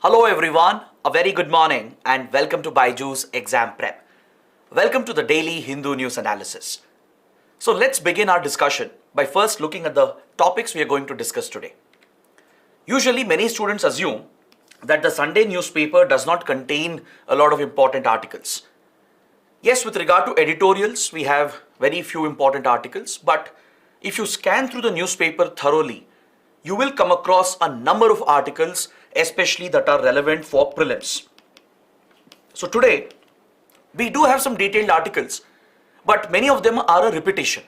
Hello everyone, a very good morning and welcome to BYJU'S Exam Prep. Welcome to the daily Hindu news analysis. So let's begin our discussion by first looking at the topics we are going to discuss today. Usually many students assume that the Sunday newspaper does not contain a lot of important articles. Yes, with regard to editorials, we have very few important articles, but if you scan through the newspaper thoroughly, you will come across a number of articles, especially that are relevant for prelims. So today, we do have some detailed articles, but many of them are a repetition.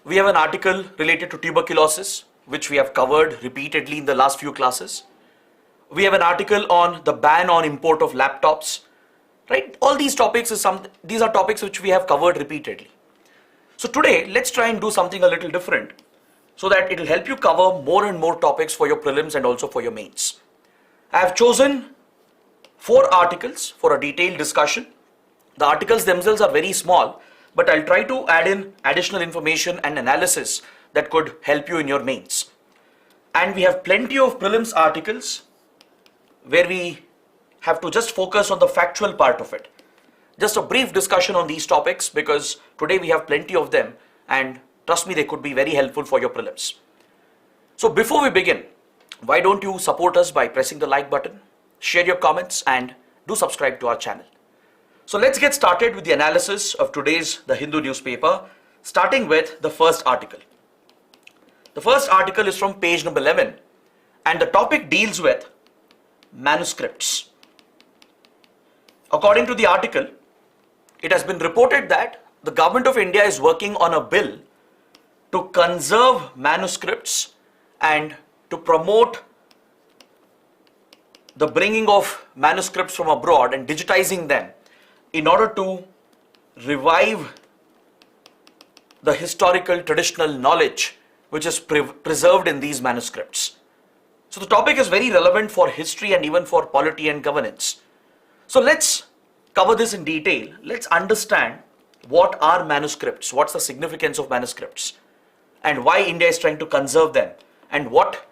We have an article related to tuberculosis, which we have covered repeatedly in the last few classes. We have an article on the ban on import of laptops, right? All these topics these are topics which we have covered repeatedly. So today, let's try and do something a little different so that it will help you cover more and more topics for your prelims and also for your mains. I have chosen 4 articles for a detailed discussion. The articles themselves are very small, but I'll try to add in additional information and analysis that could help you in your mains. And we have plenty of prelims articles where we have to just focus on the factual part of it. Just a brief discussion on these topics because today we have plenty of them and trust me, they could be very helpful for your prelims. So before we begin, why don't you support us by pressing the like button, share your comments and do subscribe to our channel. So let's get started with the analysis of today's The Hindu newspaper, starting with the first article. The first article is from page number 11 and the topic deals with manuscripts. According to the article, it has been reported that the government of India is working on a bill to conserve manuscripts and to promote the bringing of manuscripts from abroad and digitizing them in order to revive the historical traditional knowledge which is preserved in these manuscripts. So the topic is very relevant for history and even for polity and governance. So let's cover this in detail. Let's understand what are manuscripts, what's the significance of manuscripts, and why India is trying to conserve them, and what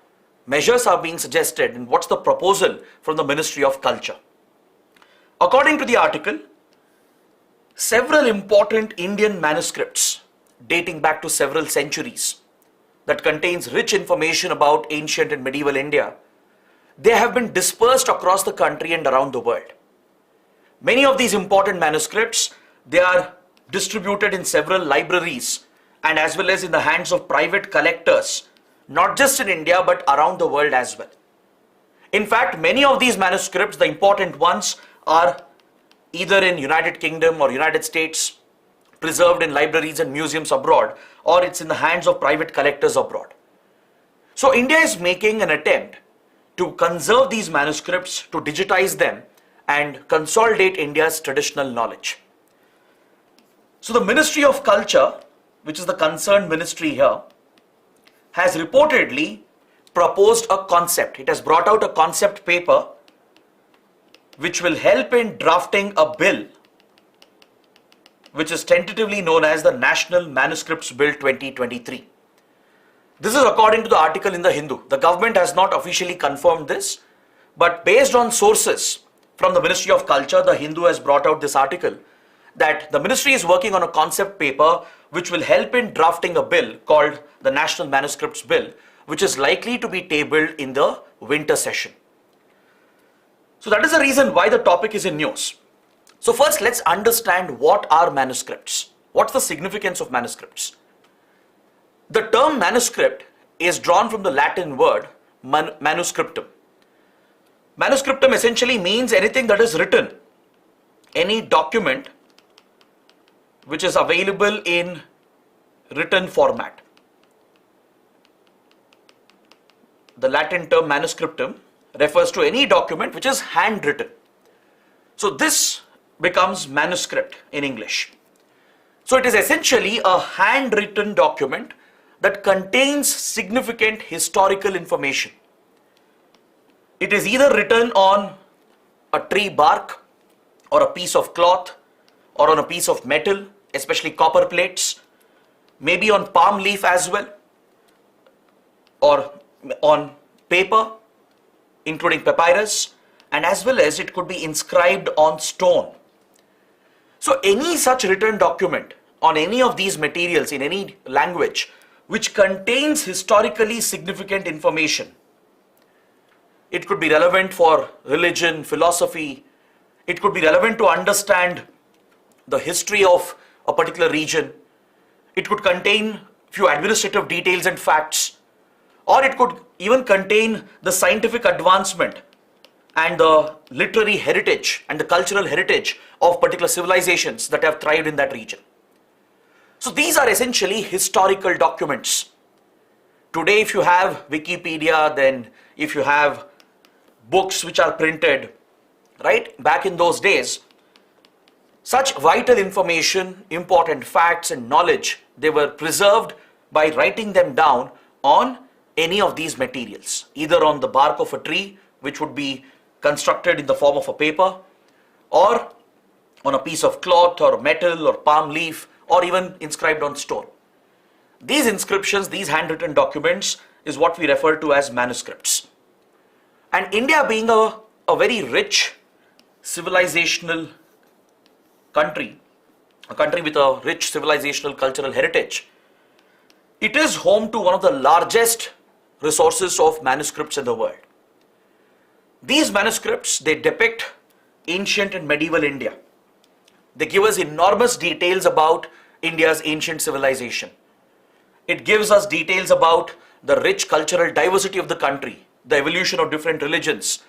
measures are being suggested, and what's the proposal from the Ministry of Culture. According to the article, several important Indian manuscripts dating back to several centuries that contains rich information about ancient and medieval India, they have been dispersed across the country and around the world. Many of these important manuscripts, they are distributed in several libraries and as well as in the hands of private collectors, not just in India but around the world as well. In fact, many of these manuscripts, the important ones, are either in United Kingdom or United States, preserved in libraries and museums abroad, or it's in the hands of private collectors abroad. So India is making an attempt to conserve these manuscripts, to digitize them and consolidate India's traditional knowledge. So the Ministry of Culture, which is the concerned ministry here, has reportedly proposed a concept. It has brought out a concept paper which will help in drafting a bill which is tentatively known as the National Manuscripts Bill 2023. This is according to the article in the Hindu. The government has not officially confirmed this, but based on sources from the Ministry of Culture, the Hindu has brought out this article that the ministry is working on a concept paper which will help in drafting a bill called the National Manuscripts Bill, which is likely to be tabled in the winter session. So that is the reason why the topic is in news. So first, let's understand what are manuscripts. What's the significance of manuscripts? The term manuscript is drawn from the Latin word manuscriptum. Manuscriptum essentially means anything that is written, any document which is available in written format. The Latin term manuscriptum refers to any document which is handwritten. So this becomes manuscript in English. So it is essentially a handwritten document that contains significant historical information. It is either written on a tree bark or a piece of cloth or on a piece of metal, especially copper plates, maybe on palm leaf as well, or on paper, including papyrus, and as well as it could be inscribed on stone. So any such written document on any of these materials in any language which contains historically significant information, it could be relevant for religion, philosophy, it could be relevant to understand the history of a particular region, it could contain few administrative details and facts, or it could even contain the scientific advancement and the literary heritage and the cultural heritage of particular civilizations that have thrived in that region. So these are essentially historical documents. Today, if you have Wikipedia, then if you have books which are printed, right? Back in those days, such vital information, important facts and knowledge, they were preserved by writing them down on any of these materials, either on the bark of a tree, which would be constructed in the form of a paper, or on a piece of cloth or metal or palm leaf, or even inscribed on stone. These inscriptions, these handwritten documents, is what we refer to as manuscripts. And India being a very rich civilizational country, a country with a rich civilizational cultural heritage, it is home to one of the largest resources of manuscripts in the world. These manuscripts, they depict ancient and medieval India. They give us enormous details about India's ancient civilization. It gives us details about the rich cultural diversity of the country, the evolution of different religions,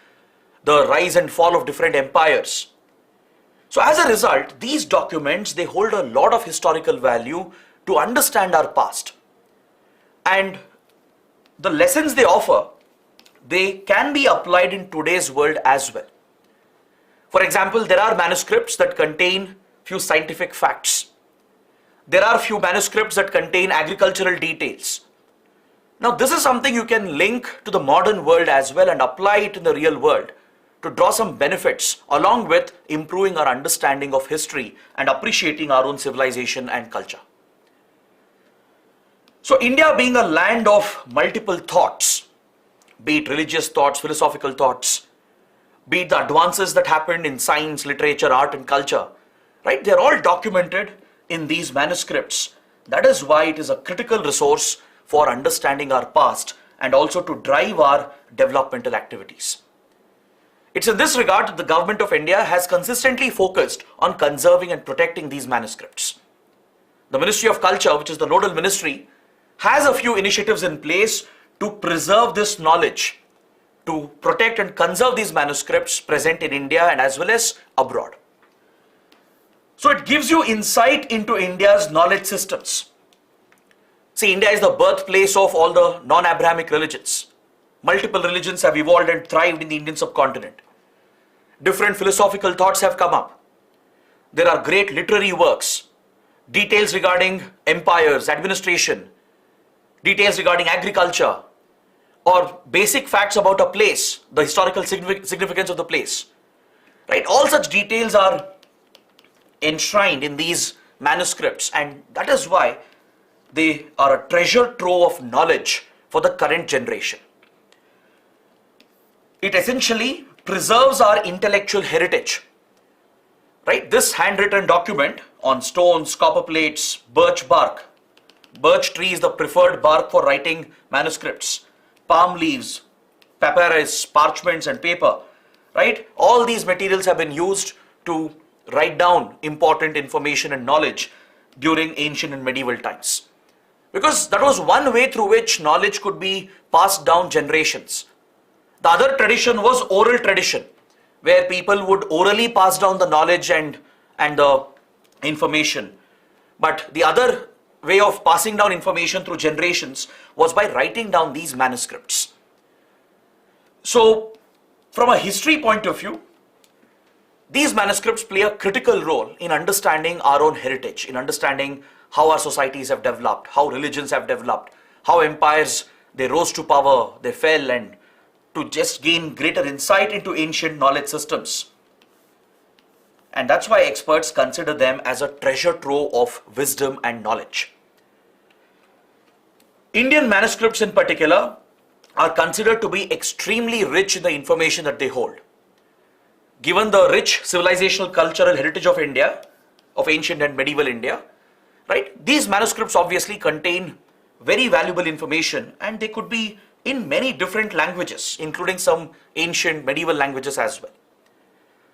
the rise and fall of different empires. So as a result, these documents, they hold a lot of historical value to understand our past. And the lessons they offer, they can be applied in today's world as well. For example, there are manuscripts that contain few scientific facts. There are few manuscripts that contain agricultural details. Now, this is something you can link to the modern world as well and apply it in the real world to draw some benefits along with improving our understanding of history and appreciating our own civilization and culture. So India being a land of multiple thoughts, be it religious thoughts, philosophical thoughts, be it the advances that happened in science, literature, art and culture, right? They're all documented in these manuscripts. That is why it is a critical resource for understanding our past and also to drive our developmental activities. It's in this regard that the government of India has consistently focused on conserving and protecting these manuscripts. The Ministry of Culture, which is the nodal ministry, has a few initiatives in place to preserve this knowledge, to protect and conserve these manuscripts present in India and as well as abroad. So it gives you insight into India's knowledge systems. See, India is the birthplace of all the non-Abrahamic religions. Multiple religions have evolved and thrived in the Indian subcontinent. Different philosophical thoughts have come up. There are great literary works, details regarding empires, administration, details regarding agriculture, or basic facts about a place, the historical significance of the place. Right? All such details are enshrined in these manuscripts, and that is why they are a treasure trove of knowledge for the current generation. It essentially preserves our intellectual heritage. Right? This handwritten document on stones, copper plates, birch bark. Birch tree is the preferred bark for writing manuscripts. Palm leaves, papyrus, parchments and paper. Right? All these materials have been used to write down important information and knowledge during ancient and medieval times. Because that was one way through which knowledge could be passed down generations. The other tradition was oral tradition, where people would orally pass down the knowledge and the information. But the other way of passing down information through generations was by writing down these manuscripts. So, from a history point of view, these manuscripts play a critical role in understanding our own heritage, in understanding how our societies have developed, how religions have developed, how empires, they rose to power, they fell, and to just gain greater insight into ancient knowledge systems. And that's why experts consider them as a treasure trove of wisdom and knowledge. Indian manuscripts in particular are considered to be extremely rich in the information that they hold. given the rich civilizational cultural heritage of India, of ancient and medieval India, right? These manuscripts obviously contain very valuable information, and they could be in many different languages, including some ancient medieval languages as well.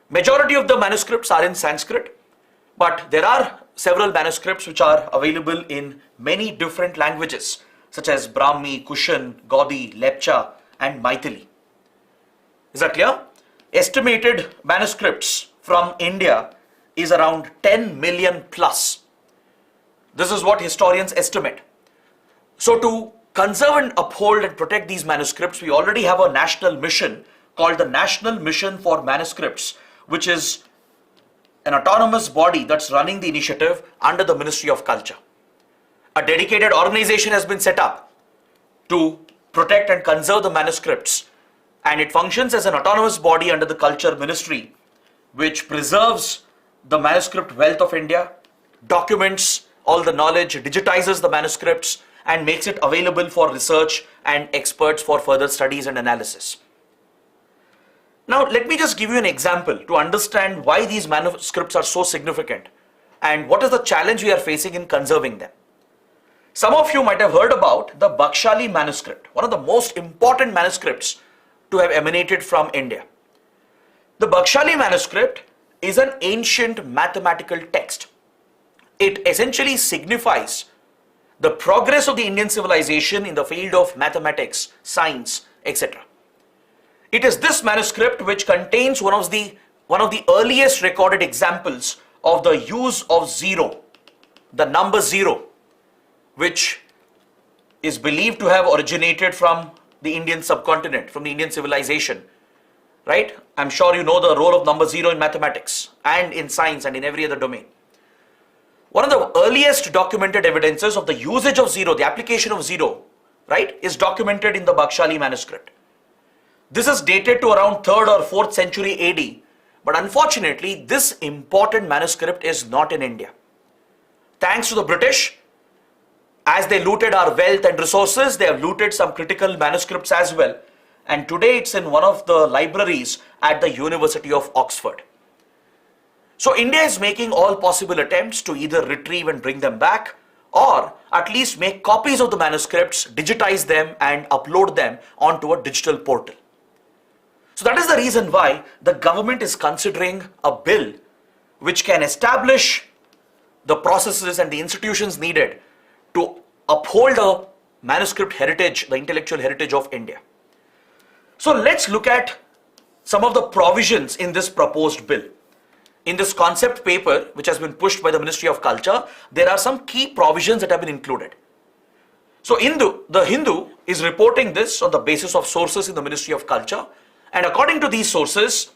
Majority of the manuscripts are in Sanskrit, but there are several manuscripts which are available in many different languages, such as Brahmi, Kushan, Gaudi, Lepcha, and Maithili. Is that clear? Estimated manuscripts from India is around 10 million plus. This is what historians estimate. So to conserve and uphold and protect these manuscripts, we already have a national mission called the National Mission for Manuscripts, which is an autonomous body that's running the initiative under the Ministry of Culture. A dedicated organization has been set up to protect and conserve the manuscripts, and it functions as an autonomous body under the Culture Ministry, which preserves the manuscript wealth of India, documents all the knowledge, digitizes the manuscripts, and makes it available for research and experts for further studies and analysis. Now, let me just give you an example to understand why these manuscripts are so significant and what is the challenge we are facing in conserving them. Some of you might have heard about the Bakshali manuscript, one of the most important manuscripts to have emanated from India. The Bakshali manuscript is an ancient mathematical text. It essentially signifies the progress of the Indian civilization in the field of mathematics, science, etc. It is this manuscript which contains one of the earliest recorded examples of the use of zero, the number zero, which is believed to have originated from the Indian subcontinent, from the Indian civilization, right? I'm sure you know the role of number zero in mathematics and in science and in every other domain. One of the earliest documented evidences of the usage of zero, the application of zero, right, is documented in the Bakshali manuscript. This is dated to around 3rd or 4th century AD, but unfortunately, this important manuscript is not in India. Thanks to the British, as they looted our wealth and resources, they have looted some critical manuscripts as well, and today it's in one of the libraries at the University of Oxford. So India is making all possible attempts to either retrieve and bring them back, or at least make copies of the manuscripts, digitize them and upload them onto a digital portal. So that is the reason why the government is considering a bill which can establish the processes and the institutions needed to uphold the manuscript heritage, the intellectual heritage of India. So let's look at some of the provisions in this proposed bill. In this concept paper, which has been pushed by the Ministry of Culture, there are some key provisions that have been included. So the Hindu is reporting this on the basis of sources in the Ministry of Culture, and according to these sources,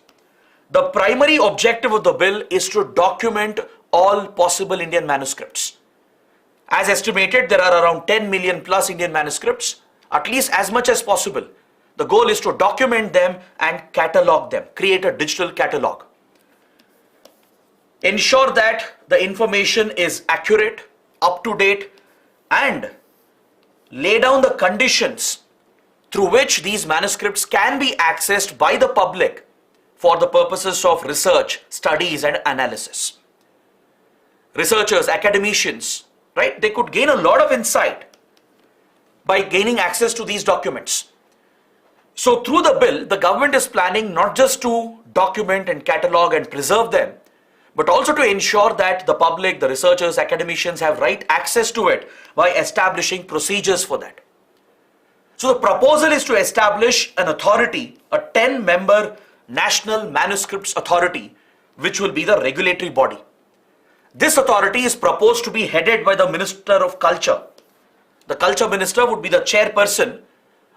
the primary objective of the bill is to document all possible Indian manuscripts. As estimated, there are around 10 million plus Indian manuscripts, at least as much as possible. The goal is to document them and catalog them, create a digital catalog. Ensure that the information is accurate, up to date, and lay down the conditions through which these manuscripts can be accessed by the public for the purposes of research, studies, and analysis. Researchers, academicians, right, they could gain a lot of insight by gaining access to these documents. So through the bill, the government is planning not just to document and catalog and preserve them, but also to ensure that the public, the researchers, academicians have right access to it by establishing procedures for that. So the proposal is to establish an authority, a 10-member National Manuscripts Authority, which will be the regulatory body. This authority is proposed to be headed by the Minister of Culture. The Culture Minister would be the chairperson,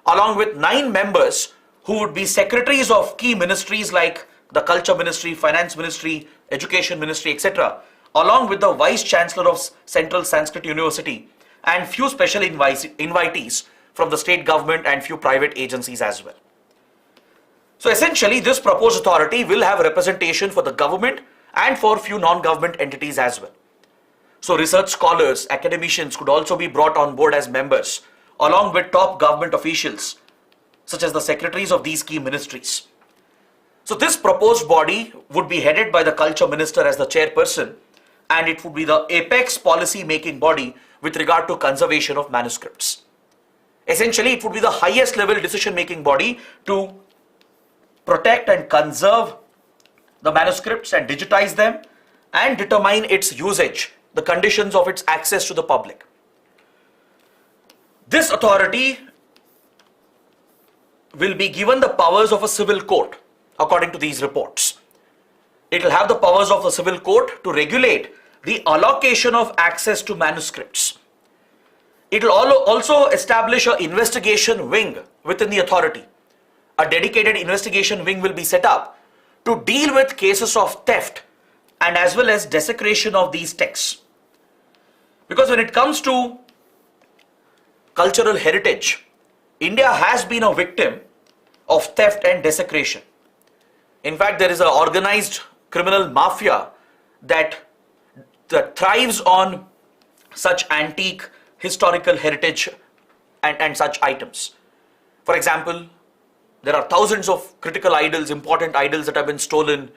along with 9 members who would be secretaries of key ministries like the Culture Ministry, Finance Ministry, Education Ministry, etc., along with the Vice Chancellor of Central Sanskrit University and few special invitees from the state government and few private agencies as well. So essentially, this proposed authority will have representation for the government and for few non-government entities as well. So research scholars, academicians could also be brought on board as members, along with top government officials, such as the secretaries of these key ministries. So this proposed body would be headed by the culture minister as the chairperson, and it would be the apex policy making body with regard to conservation of manuscripts. Essentially, it would be the highest level decision making body to protect and conserve the manuscripts and digitize them and determine its usage, the conditions of its access to the public. This authority will be given the powers of a civil court according to these reports. It will have the powers of the civil court to regulate the allocation of access to manuscripts. It will also establish an investigation wing within the authority. A dedicated investigation wing will be set up to deal with cases of theft and as well as desecration of these texts. Because when it comes to cultural heritage, India has been a victim of theft and desecration. In fact, there is an organized criminal mafia that thrives on such antique historical heritage and such items. For example, there are thousands of critical idols, important idols that have been stolen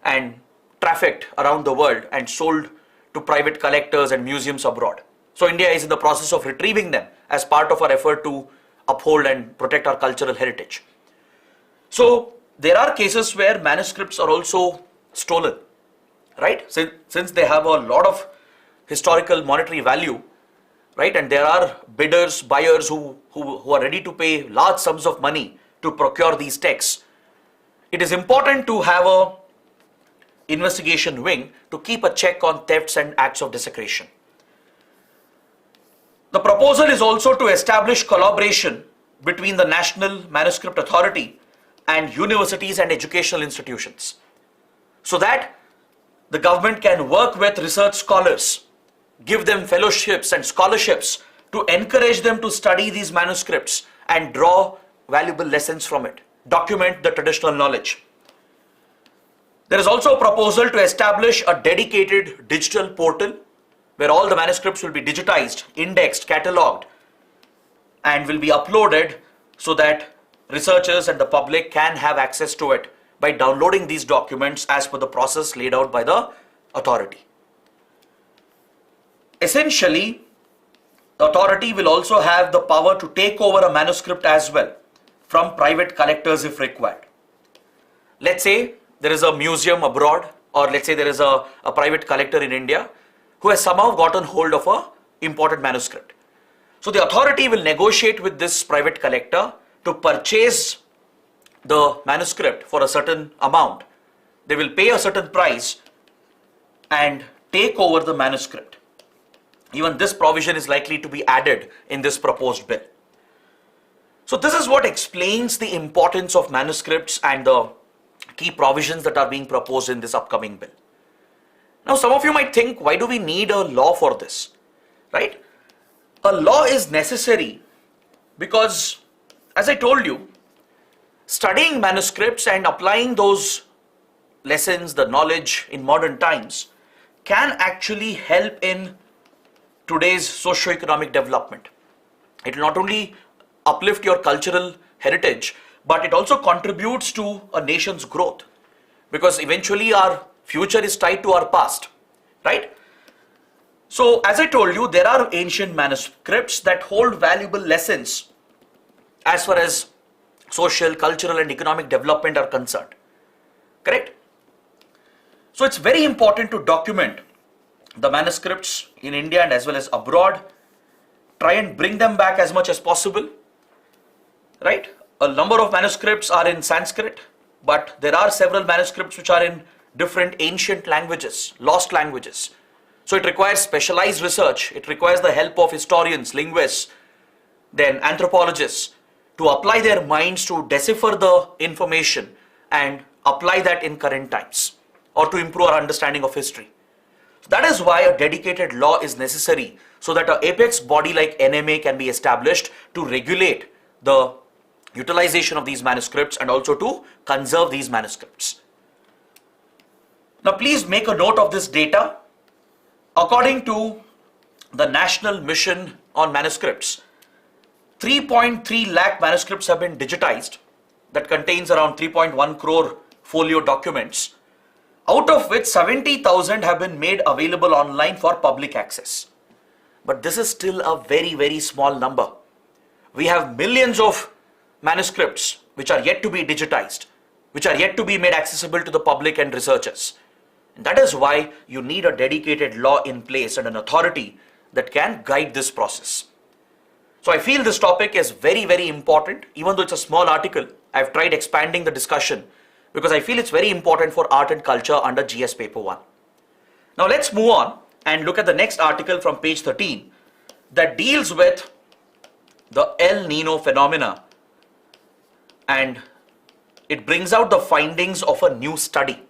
and trafficked around the world and sold to private collectors and museums abroad. So India is in the process of retrieving them as part of our effort to uphold and protect our cultural heritage. So there are cases where manuscripts are also stolen, right? Since they have a lot of historical monetary value, right? And there are bidders, buyers who are ready to pay large sums of money to procure these texts. It is important to have a investigation wing to keep a check on thefts and acts of desecration. The proposal is also to establish collaboration between the National Manuscript Authority and universities and educational institutions, so that the government can work with research scholars, give them fellowships and scholarships to encourage them to study these manuscripts and draw valuable lessons from it, document the traditional knowledge. There is also a proposal to establish a dedicated digital portal where all the manuscripts will be digitized, indexed, catalogued, and will be uploaded so that researchers and the public can have access to it by downloading these documents as per the process laid out by the authority. Essentially, the authority will also have the power to take over a manuscript as well from private collectors if required. Let's say there is a museum abroad, or let's say there is a private collector in India who has somehow gotten hold of an important manuscript. So the authority will negotiate with this private collector to purchase the manuscript for a certain amount. They will pay a certain price and take over the manuscript. Even this provision is likely to be added in this proposed bill. So this is what explains the importance of manuscripts and the key provisions that are being proposed in this upcoming bill. Now some of you might think, why do we need a law for this, right? A law is necessary because, as I told you, studying manuscripts and applying those lessons, the knowledge in modern times can actually help in today's socio-economic development. It will not only uplift your cultural heritage, but it also contributes to a nation's growth, because eventually our future is tied to our past, right? So as I told you, there are ancient manuscripts that hold valuable lessons as far as social, cultural and economic development are concerned, correct? So it's very important to document the manuscripts in India and as well as abroad, try and bring them back as much as possible, right? A number of manuscripts are in Sanskrit, but there are several manuscripts which are in different ancient languages, lost languages. So it requires specialized research. It requires the help of historians, linguists, then anthropologists to apply their minds to decipher the information and apply that in current times, or to improve our understanding of history. So that is why a dedicated law is necessary, so that an apex body like NMA can be established to regulate the utilization of these manuscripts and also to conserve these manuscripts. Now please make a note of this data. According to the National Mission on Manuscripts, 3.3 lakh manuscripts have been digitized. That contains around 3.1 crore folio documents, out of which 70,000 have been made available online for public access. But this is still a very, very small number. We have millions of manuscripts which are yet to be digitized, which are yet to be made accessible to the public and researchers. And that is why you need a dedicated law in place and an authority that can guide this process. So I feel this topic is very, very important. Even though it's a small article, I've tried expanding the discussion because I feel it's very important for art and culture under GS paper 1. Now let's move on and look at the next article from page 13 that deals with the El Nino phenomena, and it brings out the findings of a new study.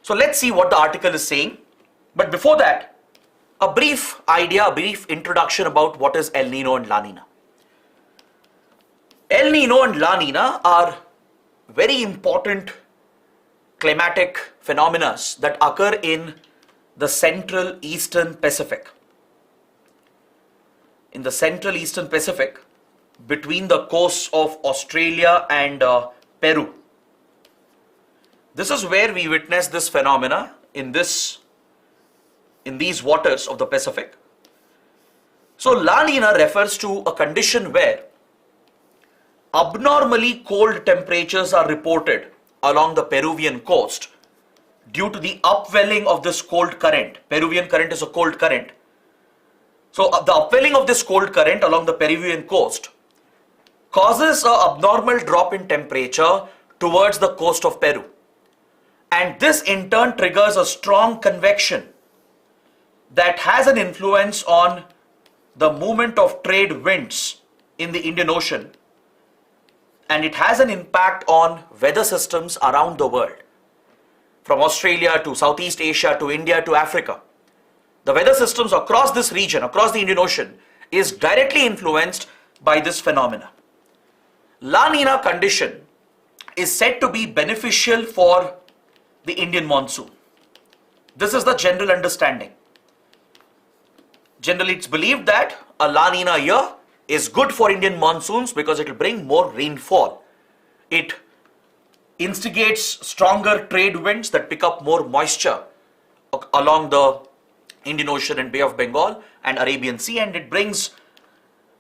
So let's see what the article is saying. But before that, a brief idea, a brief introduction about what is El Nino and La Nina. El Nino and La Nina are very important climatic phenomena that occur in the Central Eastern Pacific. In the Central Eastern Pacific, between the coasts of Australia and Peru. This is where we witness this phenomena in these waters of the Pacific. So La Nina refers to a condition where abnormally cold temperatures are reported along the Peruvian coast due to the upwelling of this cold current. Peruvian current is a cold current. So the upwelling of this cold current along the Peruvian coast causes an abnormal drop in temperature towards the coast of Peru. And this in turn triggers a strong convection that has an influence on the movement of trade winds in the Indian Ocean, and it has an impact on weather systems around the world, from Australia to Southeast Asia to India to Africa. The weather systems across this region, across the Indian Ocean, is directly influenced by this phenomena. La Nina condition is said to be beneficial for the Indian monsoon. This is the general understanding. Generally, it's believed that a La Nina year is good for Indian monsoons because it will bring more rainfall. It instigates stronger trade winds that pick up more moisture along the Indian Ocean and Bay of Bengal and Arabian Sea, and it brings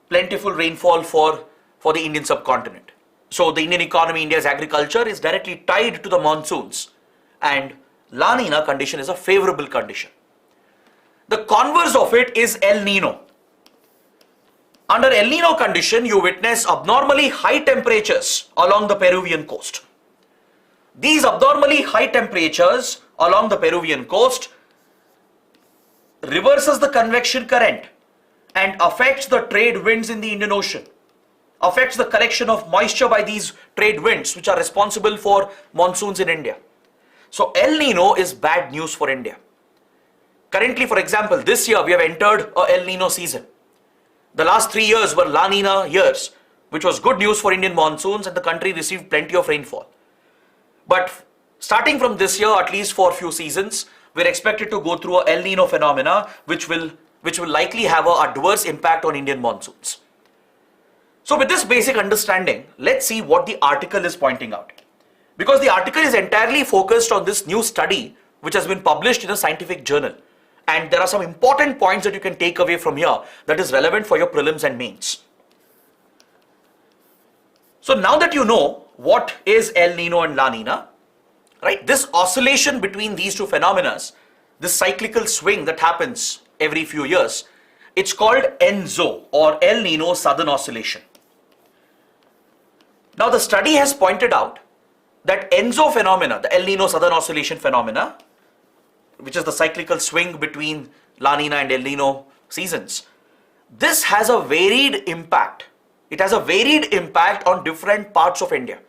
plentiful rainfall for the Indian subcontinent. So the Indian economy, India's agriculture is directly tied to the monsoons, and La Nina condition is a favorable condition. The converse of it is El Nino. Under El Nino condition, you witness abnormally high temperatures along the Peruvian coast. These abnormally high temperatures along the Peruvian coast reverses the convection current and affects the trade winds in the Indian Ocean, affects the collection of moisture by these trade winds which are responsible for monsoons in India. So El Nino is bad news for India. Currently, for example, this year we have entered a El Nino season. The last 3 years were La Nina years, which was good news for Indian monsoons, and the country received plenty of rainfall. But starting from this year, at least for a few seasons, we're expected to go through a El Nino phenomena, which will likely have an adverse impact on Indian monsoons. So with this basic understanding, let's see what the article is pointing out. Because the article is entirely focused on this new study which has been published in a scientific journal. And there are some important points that you can take away from here that is relevant for your prelims and mains. So now that you know what is El Nino and La Nina, right? This oscillation between these two phenomena, this cyclical swing that happens every few years, it's called ENSO or El Nino Southern Oscillation. Now the study has pointed out that ENSO phenomena, the El Nino Southern Oscillation phenomena, which is the cyclical swing between La Nina and El Nino seasons, this has a varied impact. It has a varied impact on different parts of India.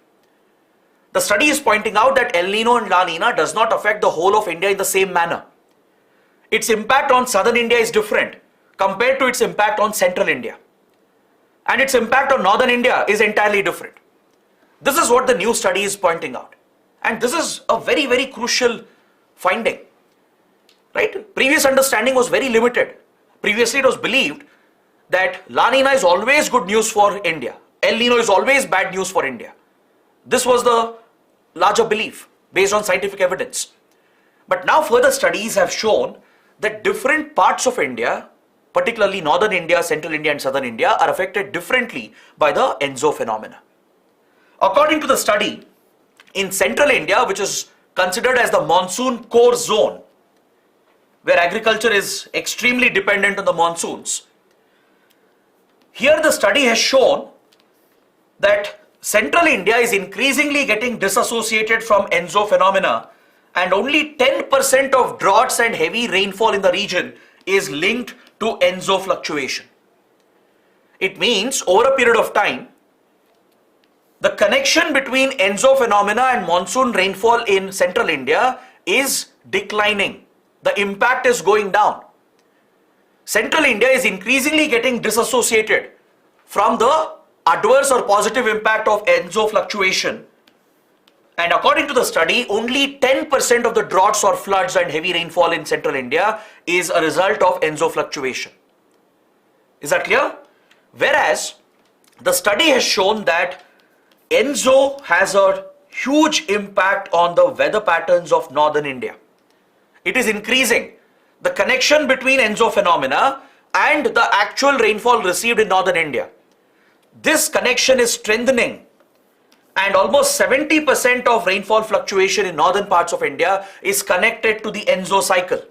The study is pointing out that El Nino and La Nina does not affect the whole of India in the same manner. Its impact on southern India is different compared to its impact on central India. And its impact on northern India is entirely different. This is what the new study is pointing out. And this is a very, very crucial finding. Right? Previous understanding was very limited. Previously it was believed that La Nina is always good news for India. El Nino is always bad news for India. This was the larger belief based on scientific evidence. But now further studies have shown that different parts of India, particularly northern India, central India and southern India, are affected differently by the ENSO phenomena. According to the study, in central India, which is considered as the monsoon core zone, where agriculture is extremely dependent on the monsoons, here the study has shown that central India is increasingly getting disassociated from ENSO phenomena, and only 10% of droughts and heavy rainfall in the region is linked to ENSO fluctuation. It means over a period of time, the connection between ENSO phenomena and monsoon rainfall in central India is declining. The impact is going down. Central India is increasingly getting disassociated from the adverse or positive impact of ENSO fluctuation. And according to the study, only 10% of the droughts or floods and heavy rainfall in central India is a result of ENSO fluctuation. Is that clear? Whereas the study has shown that ENSO has a huge impact on the weather patterns of northern India. It is increasing. The connection between ENSO phenomena and the actual rainfall received in northern India, this connection is strengthening, and almost 70% of rainfall fluctuation in northern parts of India is connected to the ENSO cycle.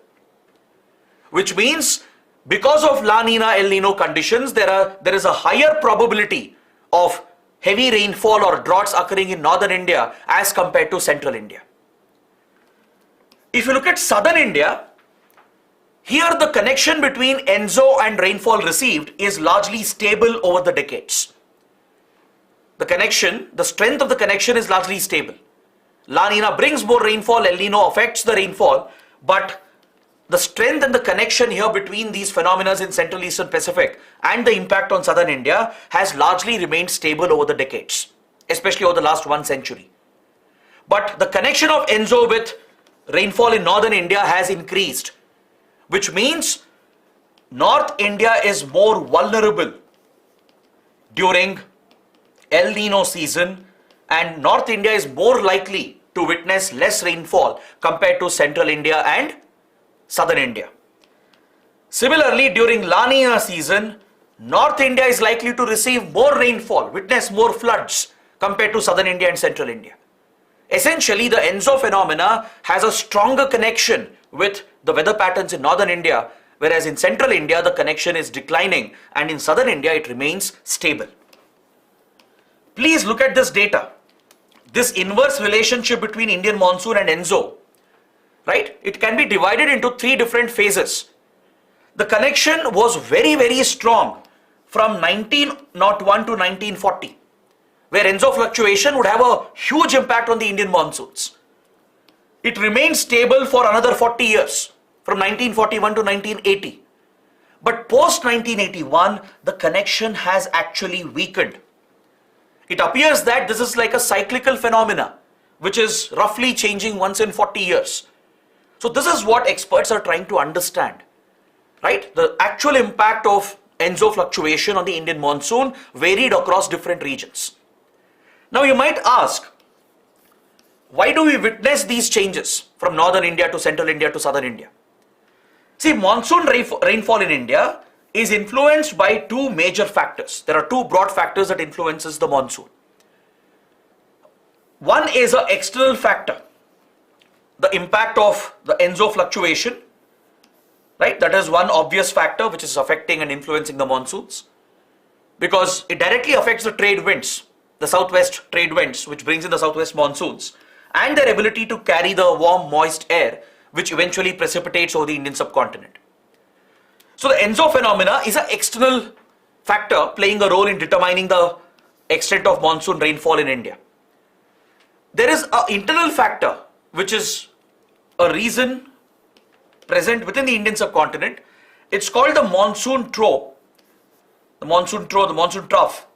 Which means because of La Nina El Nino conditions, there is a higher probability of heavy rainfall or droughts occurring in northern India as compared to central India. If you look at southern India, here the connection between ENSO and rainfall received is largely stable over the decades. The strength of the connection is largely stable. La Nina brings more rainfall, El Nino affects the rainfall, but the strength and the connection here between these phenomena in Central Eastern Pacific and the impact on southern India has largely remained stable over the decades, especially over the last 1 century. But the connection of ENSO with rainfall in northern India has increased, which means North India is more vulnerable during El Nino season, and North India is more likely to witness less rainfall compared to Central India and Southern India. Similarly, during La Nina season, North India is likely to receive more rainfall, witness more floods compared to Southern India and Central India. Essentially, the ENSO phenomena has a stronger connection with the weather patterns in Northern India, whereas in Central India, the connection is declining, and in Southern India, it remains stable. Please look at this data. This inverse relationship between Indian monsoon and ENSO, right? It can be divided into 3 different phases. The connection was very, very strong from 1901 to 1940, where ENSO fluctuation would have a huge impact on the Indian monsoons. It remained stable for another 40 years, from 1941 to 1980. But post 1981, the connection has actually weakened. It appears that this is like a cyclical phenomena, which is roughly changing once in 40 years. So this is what experts are trying to understand, right? The actual impact of ENSO fluctuation on the Indian monsoon varied across different regions. Now you might ask, why do we witness these changes from northern India to central India to southern India? See, monsoon rainfall in India is influenced by 2 major factors. There are 2 broad factors that influences the monsoon. One is an external factor, the impact of the ENSO fluctuation, right? That is one obvious factor which is affecting and influencing the monsoons, because it directly affects the trade winds, the southwest trade winds, which brings in the southwest monsoons, and their ability to carry the warm, moist air, which eventually precipitates over the Indian subcontinent. So the ENSO phenomena is an external factor playing a role in determining the extent of monsoon rainfall in India. There is an internal factor which is a reason present within the Indian subcontinent. It's called the monsoon trough, the monsoon trough,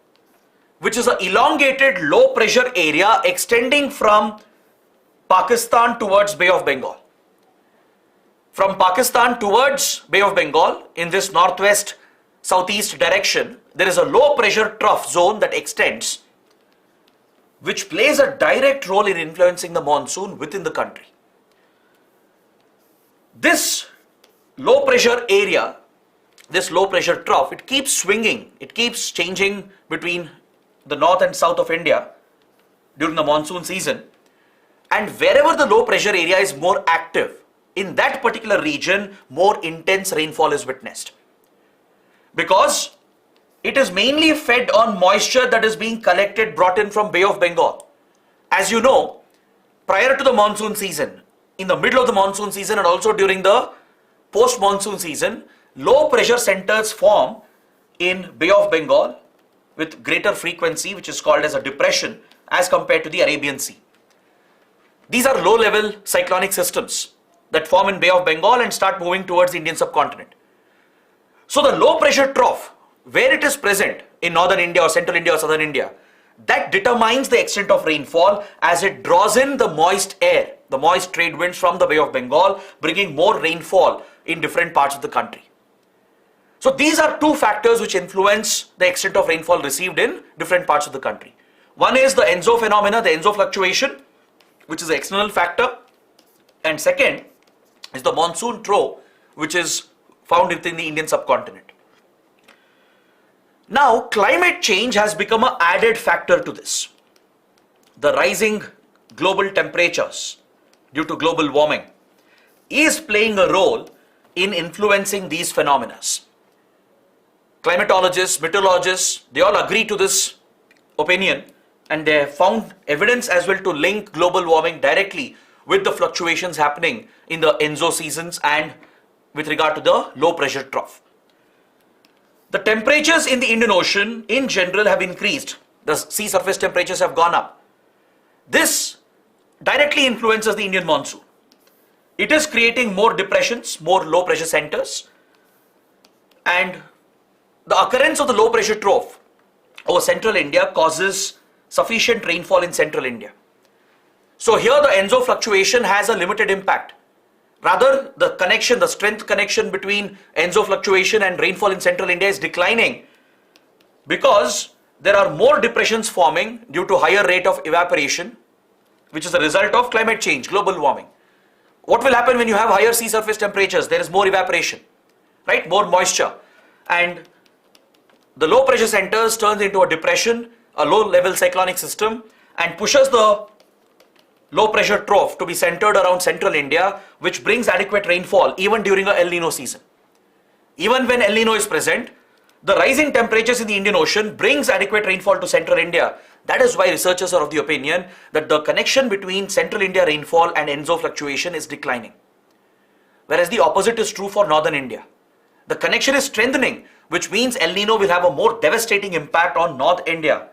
which is an elongated low pressure area extending from Pakistan towards Bay of Bengal. From Pakistan towards Bay of Bengal, in this northwest southeast direction, there is a low pressure trough zone that extends, which plays a direct role in influencing the monsoon within the country. This low pressure area, this low pressure trough, it keeps swinging, it keeps changing between the north and south of India during the monsoon season, and wherever the low pressure area is more active, in that particular region, more intense rainfall is witnessed. Because it is mainly fed on moisture that is being collected, brought in from Bay of Bengal. As you know, prior to the monsoon season, in the middle of the monsoon season and also during the post-monsoon season, low pressure centers form in Bay of Bengal with greater frequency, which is called as a depression, as compared to the Arabian Sea. These are low-level cyclonic systems that form in Bay of Bengal and start moving towards the Indian subcontinent. So the low pressure trough, where it is present in northern India or central India or southern India, that determines the extent of rainfall as it draws in the moist air, the moist trade winds from the Bay of Bengal, bringing more rainfall in different parts of the country. So these are two factors which influence the extent of rainfall received in different parts of the country. One is the ENSO phenomena, the ENSO fluctuation, which is an external factor, and second is the monsoon trough, which is found within the Indian subcontinent. Now, climate change has become an added factor to this. The rising global temperatures due to global warming is playing a role in influencing these phenomena. Climatologists, meteorologists, they all agree to this opinion, and they have found evidence as well to link global warming directly with the fluctuations happening in the ENSO seasons and with regard to the low pressure trough. The temperatures in the Indian Ocean in general have increased. The sea surface temperatures have gone up. This directly influences the Indian monsoon. It is creating more depressions, more low pressure centers, and the occurrence of the low pressure trough over central India causes sufficient rainfall in central India. So here the ENSO fluctuation has a limited impact. Rather, the connection, the strength connection between ENSO fluctuation and rainfall in central India is declining because there are more depressions forming due to higher rate of evaporation, which is a result of climate change, global warming. What will happen when you have higher sea surface temperatures? There is more evaporation, right? More moisture, and the low pressure centers turns into a depression, a low level cyclonic system, and pushes the low pressure trough to be centered around central India, which brings adequate rainfall even during a El Nino season. Even when El Nino is present, the rising temperatures in the Indian Ocean brings adequate rainfall to central India. That is why researchers are of the opinion that the connection between central India rainfall and ENSO fluctuation is declining. Whereas the opposite is true for northern India. The connection is strengthening, which means El Nino will have a more devastating impact on North India,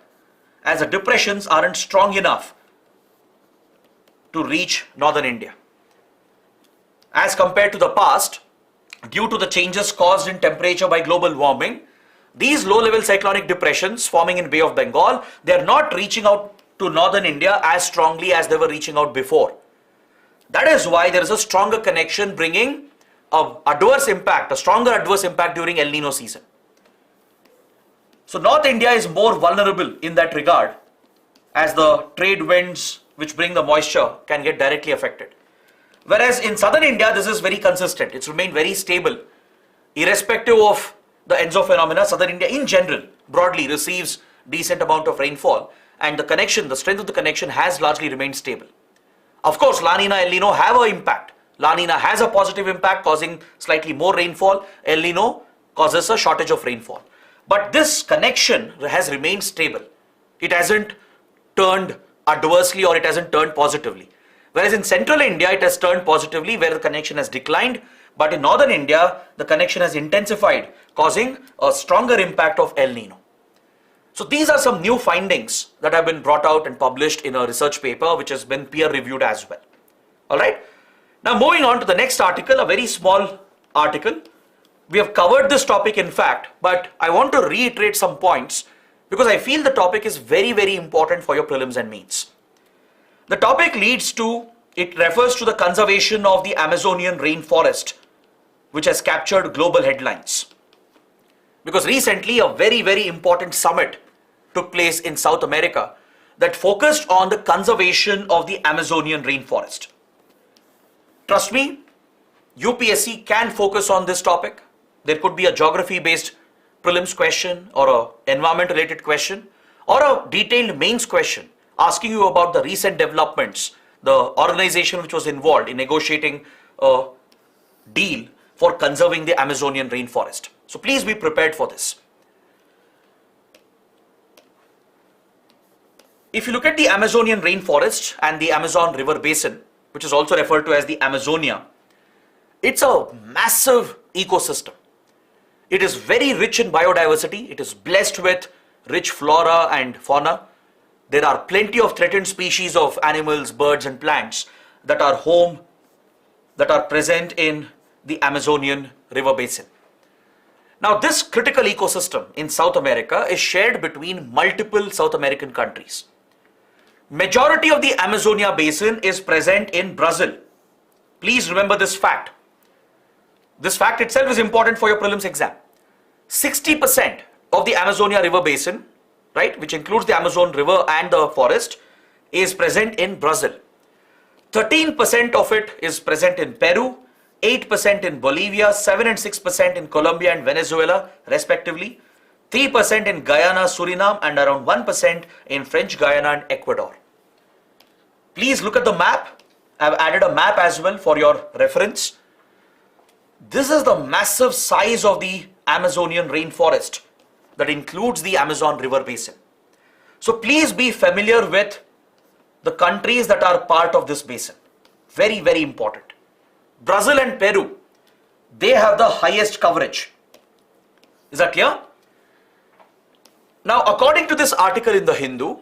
as the depressions aren't strong enough to reach northern India. As compared to the past, due to the changes caused in temperature by global warming, these low-level cyclonic depressions forming in Bay of Bengal, they are not reaching out to northern India as strongly as they were reaching out before. That is why there is a stronger connection bringing a stronger adverse impact during El Nino season. So North India is more vulnerable in that regard, as the trade winds which bring the moisture can get directly affected. Whereas in southern India, this is very consistent. It's remained very stable. Irrespective of the ENSO phenomena, southern India in general broadly receives decent amount of rainfall, and the connection, the strength of the connection has largely remained stable. Of course, La Nina, El Nino have an impact. La Nina has a positive impact, causing slightly more rainfall. El Nino causes a shortage of rainfall. But this connection has remained stable. It hasn't turned adversely or it hasn't turned positively. Whereas in central India, it has turned positively, where the connection has declined. But in northern India, the connection has intensified, causing a stronger impact of El Nino. So these are some new findings that have been brought out and published in a research paper, which has been peer reviewed as well. All right. Now moving on to the next article, a very small article. We have covered this topic in fact, but I want to reiterate some points because I feel the topic is very, very important for your prelims and mains. The topic refers to the conservation of the Amazonian rainforest, which has captured global headlines. Because recently a very, very important summit took place in South America, that focused on the conservation of the Amazonian rainforest. Trust me, UPSC can focus on this topic. There could be a geography-based prelims question or an environment-related question or a detailed mains question asking you about the recent developments, the organization which was involved in negotiating a deal for conserving the Amazonian rainforest. So please be prepared for this. If you look at the Amazonian rainforest and the Amazon River basin, which is also referred to as the Amazonia, it's a massive ecosystem. It is very rich in biodiversity. It is blessed with rich flora and fauna. There are plenty of threatened species of animals, birds and plants that are present in the Amazonian River basin. Now, this critical ecosystem in South America is shared between multiple South American countries. Majority of the Amazonia basin is present in Brazil. Please remember this fact. This fact itself is important for your prelims exam. 60% of the Amazonia River basin, right, which includes the Amazon River and the forest, is present in Brazil. 13% of it is present in Peru, 8% in Bolivia, 7 and 6% in Colombia and Venezuela, respectively, 3% in Guyana, Suriname, and around 1% in French Guyana and Ecuador. Please look at the map. I've added a map as well for your reference. This is the massive size of the Amazonian rainforest that includes the Amazon River basin. So please be familiar with the countries that are part of this basin. Very, very important. Brazil and Peru, they have the highest coverage. Is that clear? Now, according to this article in the Hindu,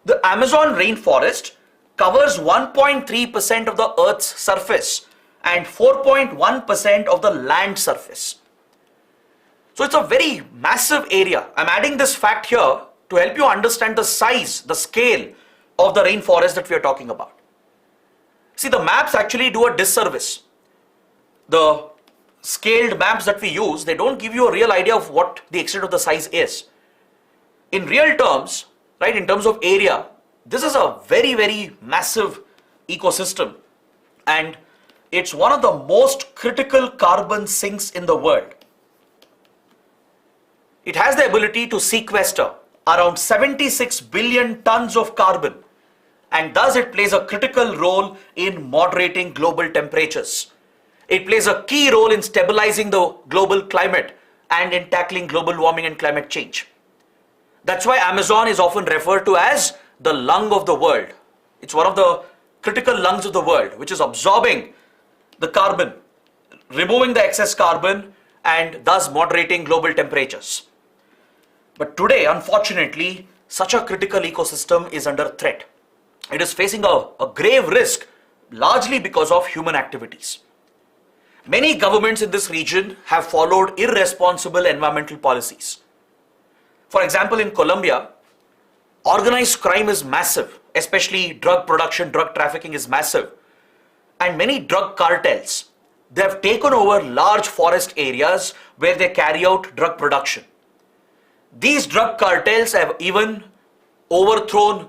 the Amazon rainforest covers 1.3% of the Earth's surface and 4.1% of the land surface. So it's a very massive area. I'm adding this fact here to help you understand the size, the scale of the rainforest that we are talking about. See, the maps actually do a disservice. The scaled maps that we use, they don't give you a real idea of what the extent of the size is. In real terms, right, in terms of area, this is a very, very massive ecosystem, and it's one of the most critical carbon sinks in the world. It has the ability to sequester around 76 billion tons of carbon, and thus it plays a critical role in moderating global temperatures. It plays a key role in stabilizing the global climate and in tackling global warming and climate change. That's why Amazon is often referred to as the lung of the world. It's one of the critical lungs of the world, which is absorbing the carbon, removing the excess carbon, and thus moderating global temperatures. But today, unfortunately, such a critical ecosystem is under threat. It is facing a grave risk, largely because of human activities. Many governments in this region have followed irresponsible environmental policies. For example, in Colombia, organized crime is massive, especially drug production, drug trafficking is massive. And many drug cartels, they have taken over large forest areas where they carry out drug production. These drug cartels have even overthrown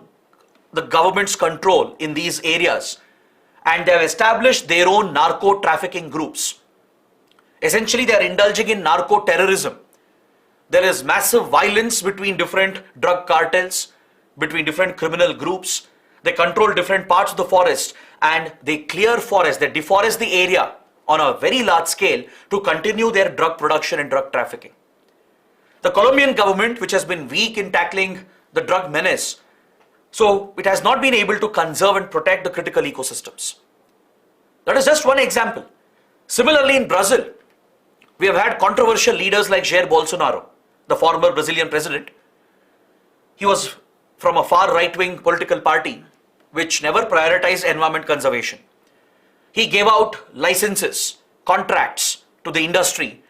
the government's control in these areas, and they have established their own narco trafficking groups. Essentially, they are indulging in narco terrorism. There is massive violence between different drug cartels, between different criminal groups. They control different parts of the forest, and they clear forest, they deforest the area on a very large scale to continue their drug production and drug trafficking. The Colombian government, which has been weak in tackling the drug menace, so it has not been able to conserve and protect the critical ecosystems. That is just one example. Similarly, in Brazil, we have had controversial leaders like Jair Bolsonaro, the former Brazilian president. He was from a far right-wing political party which never prioritized environment conservation. He gave out licenses, contracts to the industry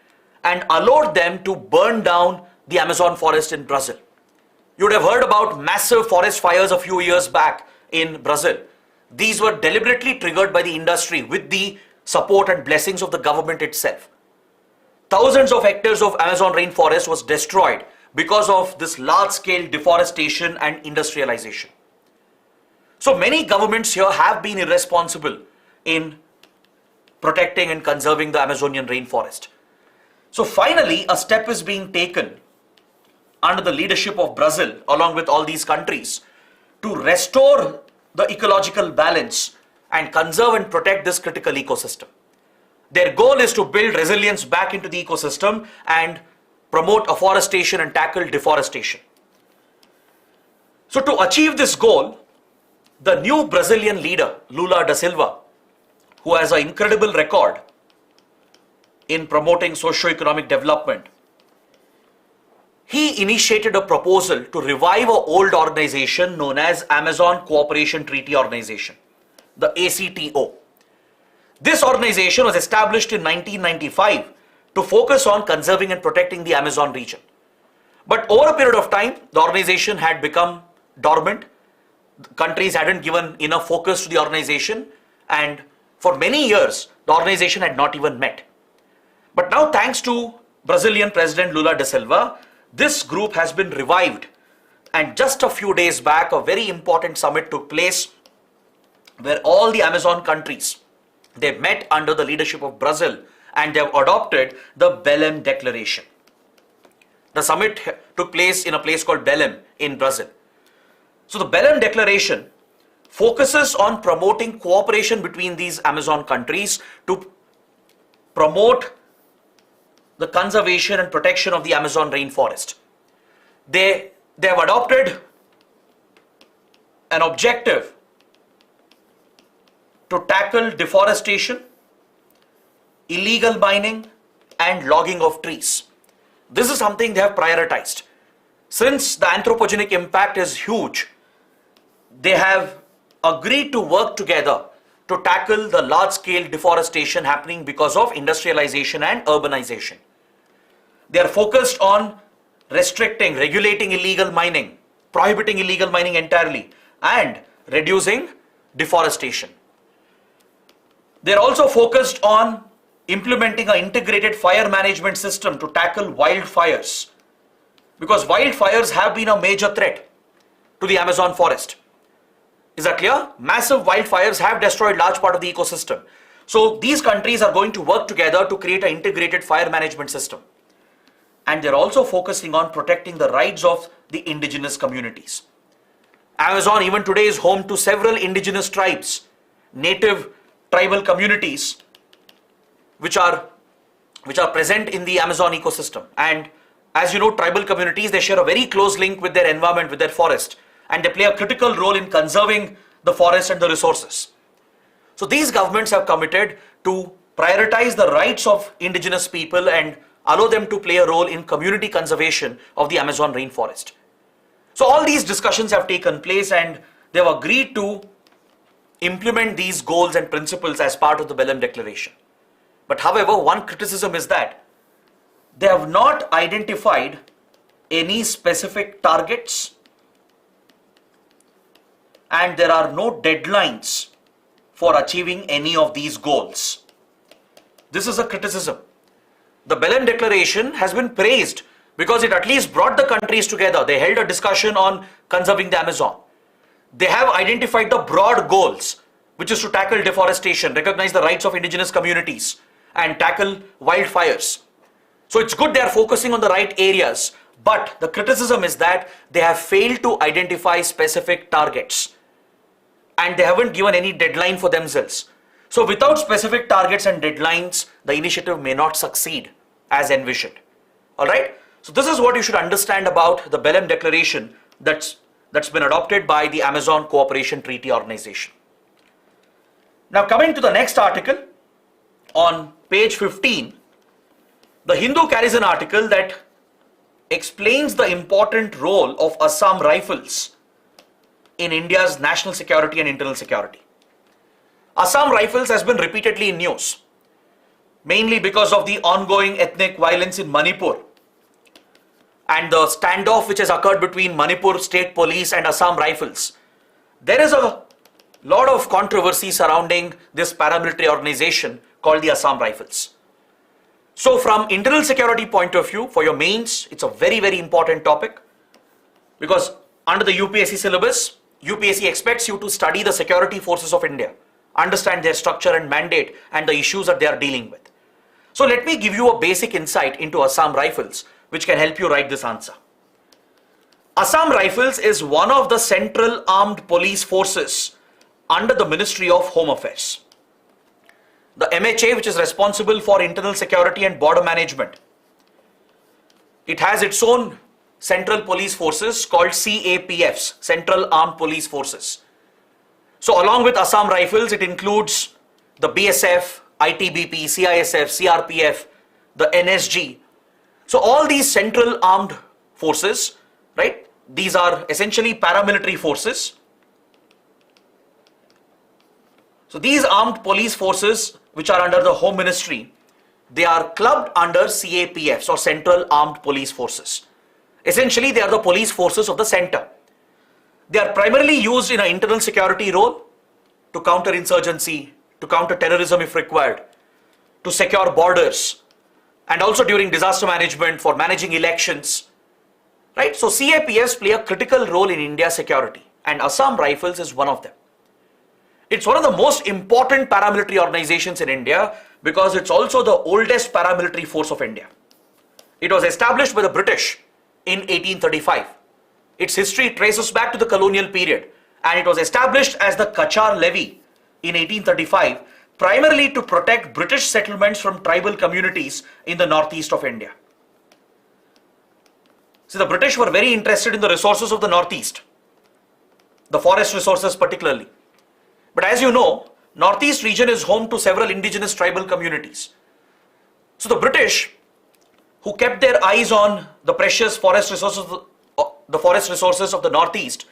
and allowed them to burn down the Amazon forest in Brazil. You would have heard about massive forest fires a few years back in Brazil. These were deliberately triggered by the industry with the support and blessings of the government itself. Thousands of hectares of Amazon rainforest was destroyed because of this large-scale deforestation and industrialization. So many governments here have been irresponsible in protecting and conserving the Amazonian rainforest. So finally, a step is being taken under the leadership of Brazil, along with all these countries, to restore the ecological balance and conserve and protect this critical ecosystem. Their goal is to build resilience back into the ecosystem and promote afforestation and tackle deforestation. So to achieve this goal, the new Brazilian leader, Lula da Silva, who has an incredible record in promoting socio-economic development, he initiated a proposal to revive an old organization known as Amazon Cooperation Treaty Organization, the ACTO. This organization was established in 1995 to focus on conserving and protecting the Amazon region. But over a period of time, the organization had become dormant. Countries hadn't given enough focus to the organization, and for many years, the organization had not even met. But now, thanks to Brazilian President Lula da Silva, this group has been revived. And just a few days back, a very important summit took place where all the Amazon countries, they met under the leadership of Brazil, and they have adopted the Belém Declaration. The summit took place in a place called Belém in Brazil. So the Belém Declaration focuses on promoting cooperation between these Amazon countries to promote the conservation and protection of the Amazon rainforest. They have adopted an objective to tackle deforestation, illegal mining, and logging of trees. This is something they have prioritized. Since the anthropogenic impact is huge, they have agreed to work together to tackle the large-scale deforestation happening because of industrialization and urbanization. They are focused on restricting, regulating illegal mining, prohibiting illegal mining entirely, and reducing deforestation. They are also focused on implementing an integrated fire management system to tackle wildfires, because wildfires have been a major threat to the Amazon forest. Is that clear? Massive wildfires have destroyed large part of the ecosystem. So these countries are going to work together to create an integrated fire management system. And they're also focusing on protecting the rights of the indigenous communities. Amazon even today is home to several indigenous tribes, native tribal communities, which are present in the Amazon ecosystem. And as you know, tribal communities, they share a very close link with their environment, with their forest, and they play a critical role in conserving the forest and the resources. So these governments have committed to prioritize the rights of indigenous people and allow them to play a role in community conservation of the Amazon rainforest. So all these discussions have taken place, and they have agreed to implement these goals and principles as part of the Belém Declaration. But however, one criticism is that they have not identified any specific targets, and there are no deadlines for achieving any of these goals. This is a criticism. The Belém Declaration has been praised because it at least brought the countries together. They held a discussion on conserving the Amazon. They have identified the broad goals, which is to tackle deforestation, recognize the rights of indigenous communities, and tackle wildfires. So it's good they are focusing on the right areas, but the criticism is that they have failed to identify specific targets, and they haven't given any deadline for themselves. So without specific targets and deadlines, the initiative may not succeed as envisioned. All right. So this is what you should understand about the Belém Declaration that's been adopted by the Amazon Cooperation Treaty Organization. Now coming to the next article on page 15, the Hindu carries an article that explains the important role of Assam Rifles in India's national security and internal security. Assam Rifles has been repeatedly in news, mainly because of the ongoing ethnic violence in Manipur and the standoff which has occurred between Manipur State Police and Assam Rifles. There is a lot of controversy surrounding this paramilitary organization called the Assam Rifles. So from internal security point of view, for your mains, it's a very, very important topic, because under the UPSC syllabus, UPSC expects you to study the security forces of India, understand their structure and mandate and the issues that they are dealing with. So let me give you a basic insight into Assam Rifles, which can help you write this answer. Assam Rifles is one of the central armed police forces under the Ministry of Home Affairs. The MHA, which is responsible for internal security and border management. It has its own central police forces called CAPFs, Central Armed Police Forces. So along with Assam Rifles, it includes the BSF, ITBP, CISF, CRPF, the NSG. So all these central armed forces, right? These are essentially paramilitary forces. So these armed police forces, which are under the Home Ministry, they are clubbed under CAPFs or Central Armed Police Forces. Essentially, they are the police forces of the center. They are primarily used in an internal security role to counter insurgency, to counter terrorism if required, to secure borders, and also during disaster management for managing elections. Right? So CAPFs play a critical role in India's security, and Assam Rifles is one of them. It's one of the most important paramilitary organizations in India because it's also the oldest paramilitary force of India. It was established by the British in 1835. Its history traces back to the colonial period, and it was established as the Kachar levy in 1835, primarily to protect British settlements from tribal communities in the northeast of India. So the British were very interested in the resources of the northeast, the forest resources particularly. But as you know, northeast region is home to several indigenous tribal communities. So the British, who kept their eyes on the precious forest resources of the northeast,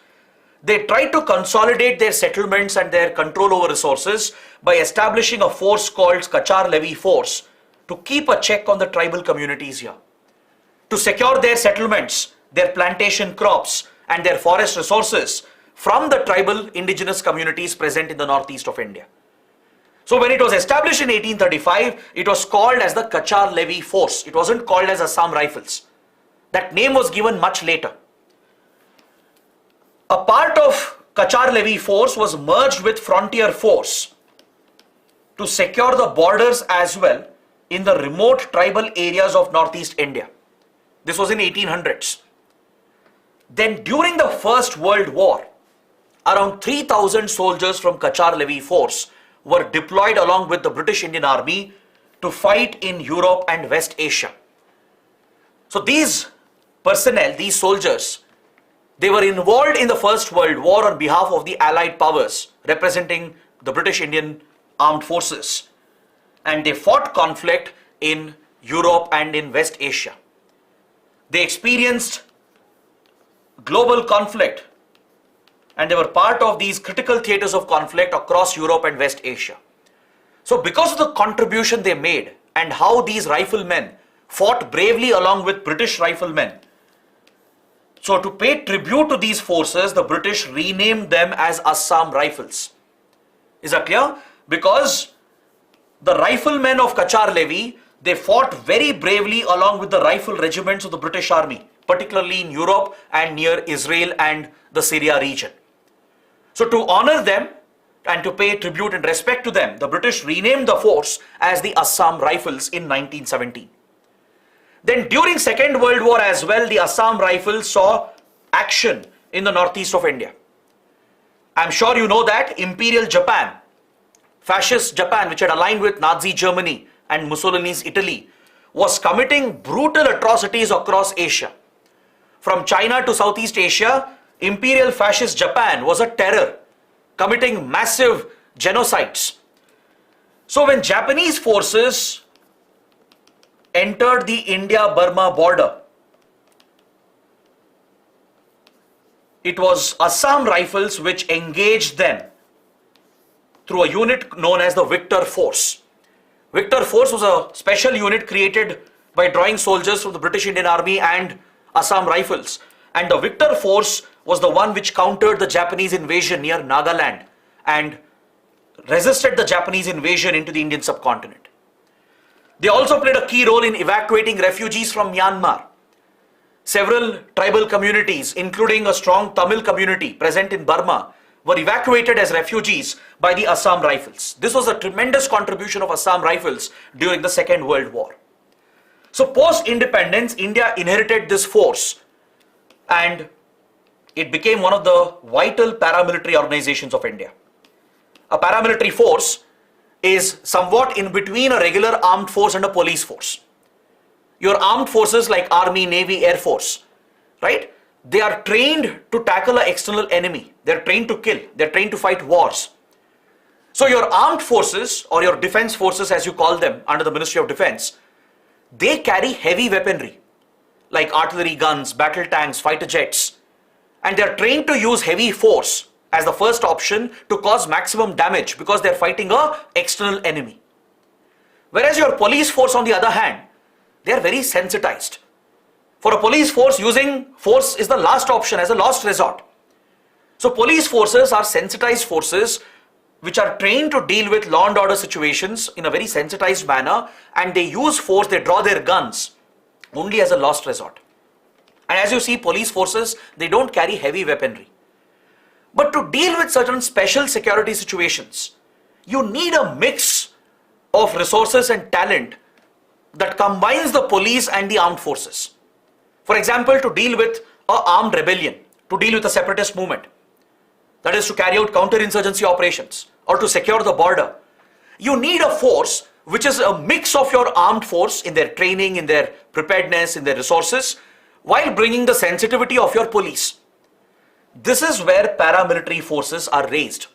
they tried to consolidate their settlements and their control over resources by establishing a force called Kachar Levy Force to keep a check on the tribal communities here, to secure their settlements, their plantation crops and their forest resources from the tribal indigenous communities present in the northeast of India. So when it was established in 1835, it was called as the Kachar Levy Force. It wasn't called as Assam Rifles. That name was given much later. A part of Kachar Levy Force was merged with Frontier Force to secure the borders as well in the remote tribal areas of northeast India. This was in 1800s. Then during the First World War, around 3,000 soldiers from Kachar Levy Force were deployed along with the British Indian Army to fight in Europe and West Asia. So these personnel, these soldiers, they were involved in the First World War on behalf of the Allied powers representing the British Indian Armed Forces, and they fought conflict in Europe and in West Asia. They experienced global conflict, and they were part of these critical theaters of conflict across Europe and West Asia. So because of the contribution they made and how these riflemen fought bravely along with British riflemen, so to pay tribute to these forces, the British renamed them as Assam Rifles. Is that clear? Because the riflemen of Kachar Levy, they fought very bravely along with the rifle regiments of the British Army, particularly in Europe and near Israel and the Syria region. So to honor them and to pay tribute and respect to them, the British renamed the force as the Assam Rifles in 1917. Then during Second World War as well, the Assam Rifles saw action in the northeast of India. I'm sure you know that Imperial Japan, fascist Japan, which had aligned with Nazi Germany and Mussolini's Italy, was committing brutal atrocities across Asia. From China to Southeast Asia, Imperial fascist Japan was a terror, committing massive genocides. So when Japanese forces entered the India-Burma border, it was Assam Rifles which engaged them through a unit known as the Victor Force. Victor Force was a special unit created by drawing soldiers from the British Indian Army and Assam Rifles. And the Victor Force was the one which countered the Japanese invasion near Nagaland and resisted the Japanese invasion into the Indian subcontinent. They also played a key role in evacuating refugees from Myanmar. several tribal communities, including a strong Tamil community present in Burma, were evacuated as refugees by the Assam Rifles. This was a tremendous contribution of Assam Rifles during the Second World War. So post-independence, India inherited this force and it became one of the vital paramilitary organizations of India. A paramilitary force is somewhat in between a regular armed force and a police force. Your armed forces like Army, Navy, Air Force, right? They are trained to tackle an external enemy. They're trained to kill. They're trained to fight wars. So your armed forces, or your defense forces as you call them under the Ministry of Defense, they carry heavy weaponry like artillery guns, battle tanks, fighter jets. And they're trained to use heavy force as the first option to cause maximum damage because they're fighting an external enemy. Whereas your police force, on the other hand, they're very sensitized. For a police force, using force is the last option, as a last resort. So police forces are sensitized forces which are trained to deal with law and order situations in a very sensitized manner, and they use force, they draw their guns only as a last resort. And as you see, police forces, they don't carry heavy weaponry. But to deal with certain special security situations, you need a mix of resources and talent that combines the police and the armed forces. For example, to deal with an armed rebellion, to deal with a separatist movement, that is to carry out counterinsurgency operations or to secure the border, you need a force which is a mix of your armed force in their training, in their preparedness, in their resources, while bringing the sensitivity of your police. This is where paramilitary forces are raised.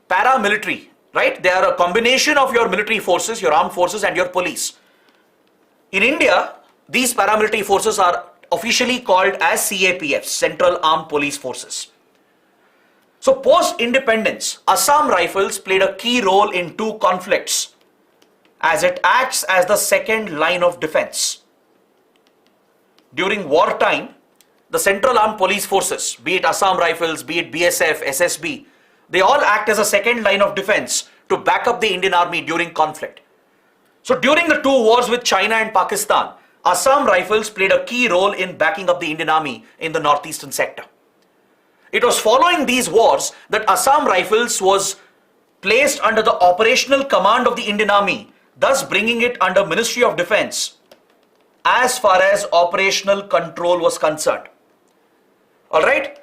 Paramilitary, right? They are a combination of your military forces, your armed forces, and your police. In India, these paramilitary forces are officially called as CAPFs, Central Armed Police Forces. So post-independence, Assam Rifles played a key role in two conflicts as it acts as the second line of defense. During wartime, the Central Armed Police Forces, be it Assam Rifles, be it BSF, SSB, they all act as a second line of defense to back up the Indian Army during conflict. So during the two wars with China and Pakistan, Assam Rifles played a key role in backing up the Indian Army in the northeastern sector. It was following these wars that Assam Rifles was placed under the operational command of the Indian Army, thus bringing it under Ministry of Defense as far as operational control was concerned. Alright?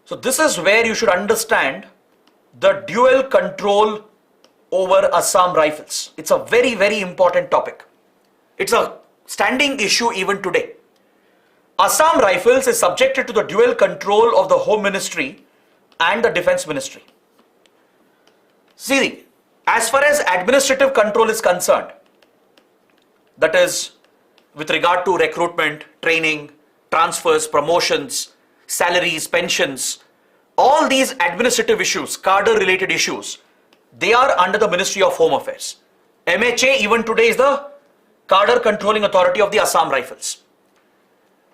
So this is where you should understand the dual control over Assam Rifles. It's a very, very important topic. It's a standing issue even today. Assam Rifles is subjected to the dual control of the Home Ministry and the Defense Ministry. See, as far as administrative control is concerned, that is with regard to recruitment, training, transfers, promotions, salaries, pensions, all these administrative issues, cadre related issues, they are under the Ministry of Home Affairs. MHA even today is the cadre controlling authority of the Assam Rifles.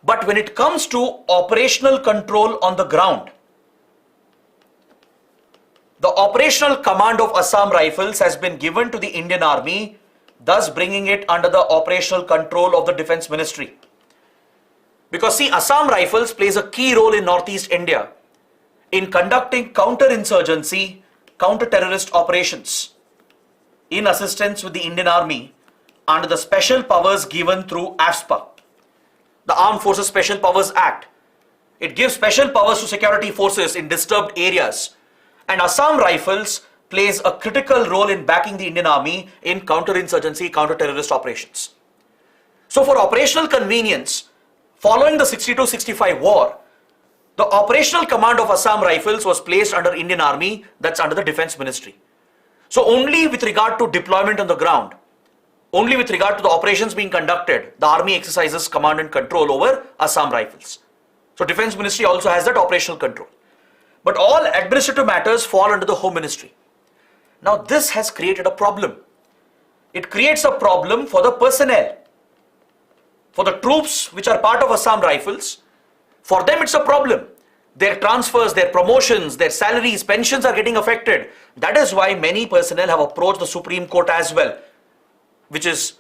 But when it comes to operational control on the ground, the operational command of Assam Rifles has been given to the Indian Army, thus bringing it under the operational control of the Defense Ministry. Because see, Assam Rifles plays a key role in Northeast India in conducting counter-insurgency, counter-terrorist operations in assistance with the Indian Army under the special powers given through ASPA, the Armed Forces Special Powers Act. It gives special powers to security forces in disturbed areas, and Assam Rifles plays a critical role in backing the Indian Army in counter-insurgency, counter-terrorist operations. So for operational convenience, following the 62-65 war, the operational command of Assam Rifles was placed under Indian Army, that's under the Defense Ministry. So only with regard to deployment on the ground, only with regard to the operations being conducted, the Army exercises command and control over Assam Rifles. So Defense Ministry also has that operational control. But all administrative matters fall under the Home Ministry. Now this has created a problem. It creates a problem for the personnel. For the troops which are part of Assam Rifles, for them it's a problem. Their transfers, their promotions, their salaries, pensions are getting affected. That is why many personnel have approached the Supreme Court as well, which is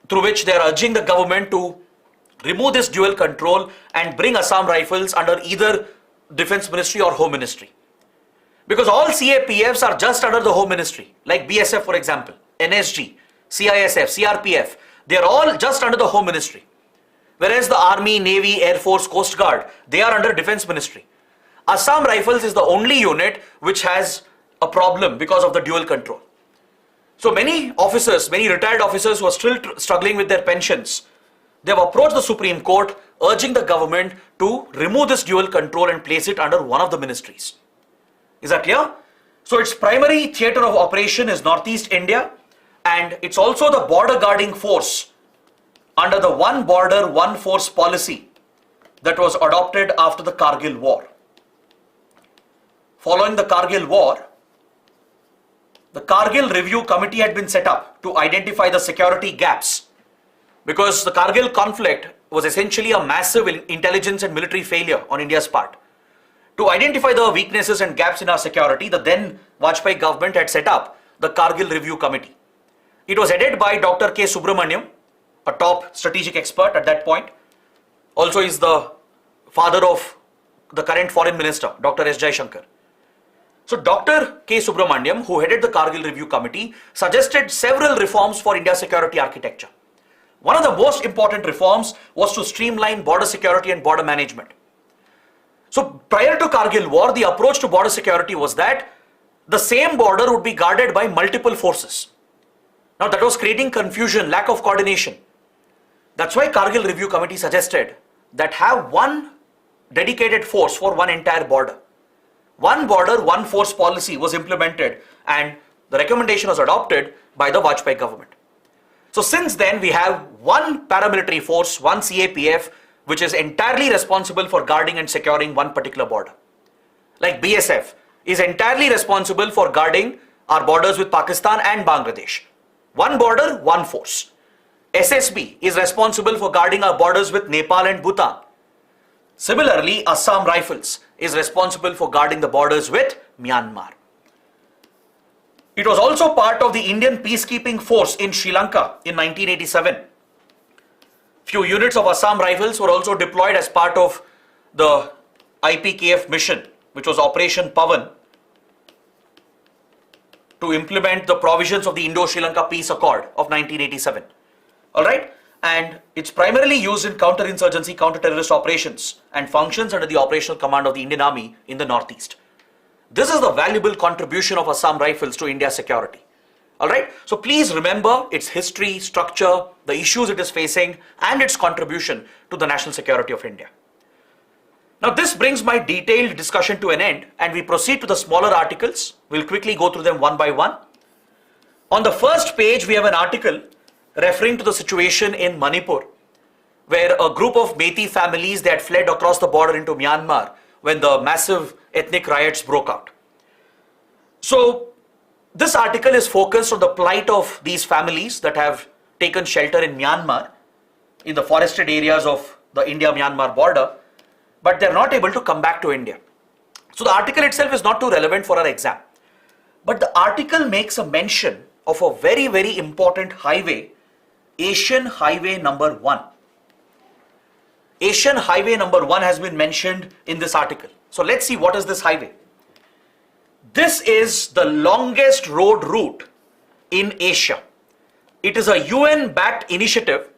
through which they are urging the government to remove this dual control and bring Assam Rifles under either Defense Ministry or Home Ministry. Because all CAPFs are just under the Home Ministry, like BSF for example, NSG, CISF, CRPF, they are all just under the Home Ministry. Whereas the Army, Navy, Air Force, Coast Guard, they are under Defense Ministry. Assam Rifles is the only unit which has a problem because of the dual control. So many officers, many retired officers who are still struggling with their pensions, they have approached the Supreme Court urging the government to remove this dual control and place it under one of the ministries. Is that clear? So its primary theatre of operation is Northeast India, and it's also the border guarding force under the one border, one force policy that was adopted after the Kargil war. Following the Kargil war, the Kargil Review Committee had been set up to identify the security gaps, because the Kargil conflict was essentially a massive intelligence and military failure on India's part. To identify the weaknesses and gaps in our security, the then Vajpayee government had set up the Kargil Review Committee. It was headed by Dr. K. Subramaniam, a top strategic expert at that point. Also is the father of the current foreign minister, Dr. S. Jaishankar. So Dr. K. Subramaniam, who headed the Kargil Review Committee, suggested several reforms for India's security architecture. One of the most important reforms was to streamline border security and border management. So prior to Kargil war, the approach to border security was that the same border would be guarded by multiple forces. Now that was creating confusion, lack of coordination. That's why Kargil Review Committee suggested that have one dedicated force for one entire border. One border, one force policy was implemented, and the recommendation was adopted by the Vajpayee government. So since then we have one paramilitary force, one CAPF, which is entirely responsible for guarding and securing one particular border. Like BSF is entirely responsible for guarding our borders with Pakistan and Bangladesh. One border, one force. SSB is responsible for guarding our borders with Nepal and Bhutan. Similarly, Assam Rifles is responsible for guarding the borders with Myanmar. It was also part of the Indian peacekeeping force in Sri Lanka in 1987. Few units of Assam Rifles were also deployed as part of the IPKF mission, which was Operation Pavan, to implement the provisions of the Indo-Sri Lanka Peace Accord of 1987. Alright? And it's primarily used in counterinsurgency, counter-terrorist operations and functions under the operational command of the Indian Army in the Northeast. This is the valuable contribution of Assam Rifles to India's security. Alright? So please remember its history, structure, the issues it is facing, and its contribution to the national security of India. Now this brings my detailed discussion to an end, and we proceed to the smaller articles. We'll quickly go through them one by one. On the first page, we have an article referring to the situation in Manipur, where a group of Meitei families, they had fled across the border into Myanmar when the massive ethnic riots broke out. So this article is focused on the plight of these families that have taken shelter in Myanmar, in the forested areas of the India-Myanmar border, but they're not able to come back to India. So the article itself is not too relevant for our exam. But the article makes a mention of a very, very important highway, Asian Highway number 1. Asian Highway number 1 has been mentioned in this article. So let's see, what is this highway? This is the longest road route in Asia. It is a UN-backed initiative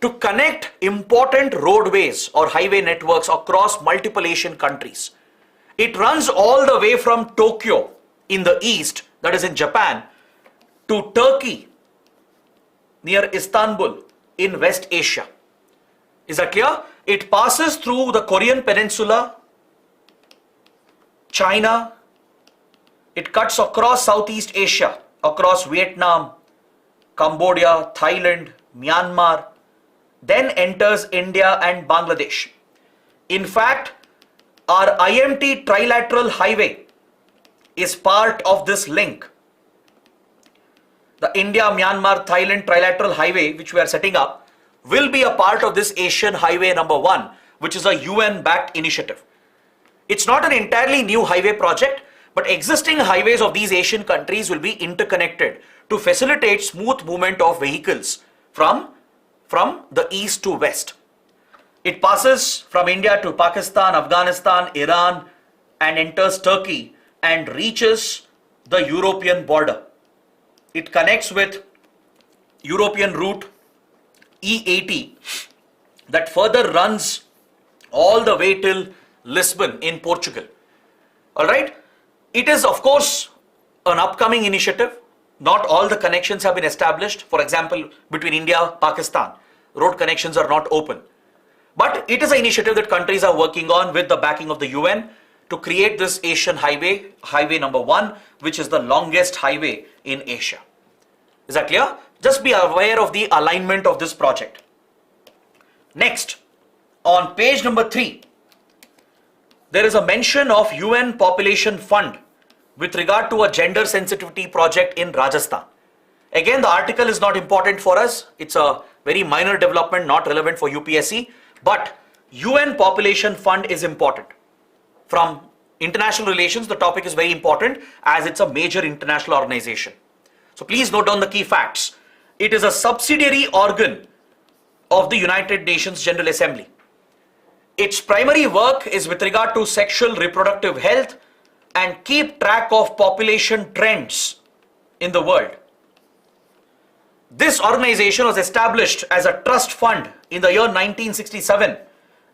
to connect important roadways or highway networks across multiple Asian countries. It runs all the way from Tokyo in the east, that is in Japan, to Turkey near Istanbul in West Asia. Is that clear? It passes through the Korean Peninsula, China. It cuts across Southeast Asia, across Vietnam, Cambodia, Thailand, Myanmar, then enters India and Bangladesh. In fact, our IMT trilateral highway is part of this link. The India-Myanmar Thailand trilateral highway, which we are setting up, will be a part of this Asian Highway number 1, which is a UN-backed initiative. It's not an entirely new highway project, but existing highways of these Asian countries will be interconnected to facilitate smooth movement of vehicles from the east to west. It passes from India to Pakistan, Afghanistan, Iran, and enters Turkey and reaches the European border. It connects with European route E80 that further runs all the way till Lisbon in Portugal. Alright, it is of course an upcoming initiative. Not all the connections have been established. For example, between India, Pakistan, road connections are not open. But it is an initiative that countries are working on with the backing of the UN to create this Asian highway, highway number 1, which is the longest highway in Asia. Is that clear? Just be aware of the alignment of this project. Next, on page number 3, there is a mention of UN Population Fund with regard to a gender sensitivity project in Rajasthan. Again, the article is not important for us. It's a very minor development, not relevant for UPSC, but UN Population Fund is important. From international relations, the topic is very important as it's a major international organization. So please note down the key facts. It is a subsidiary organ of the United Nations General Assembly. Its primary work is with regard to sexual reproductive health and keep track of population trends in the world. This organization was established as a trust fund in the year 1967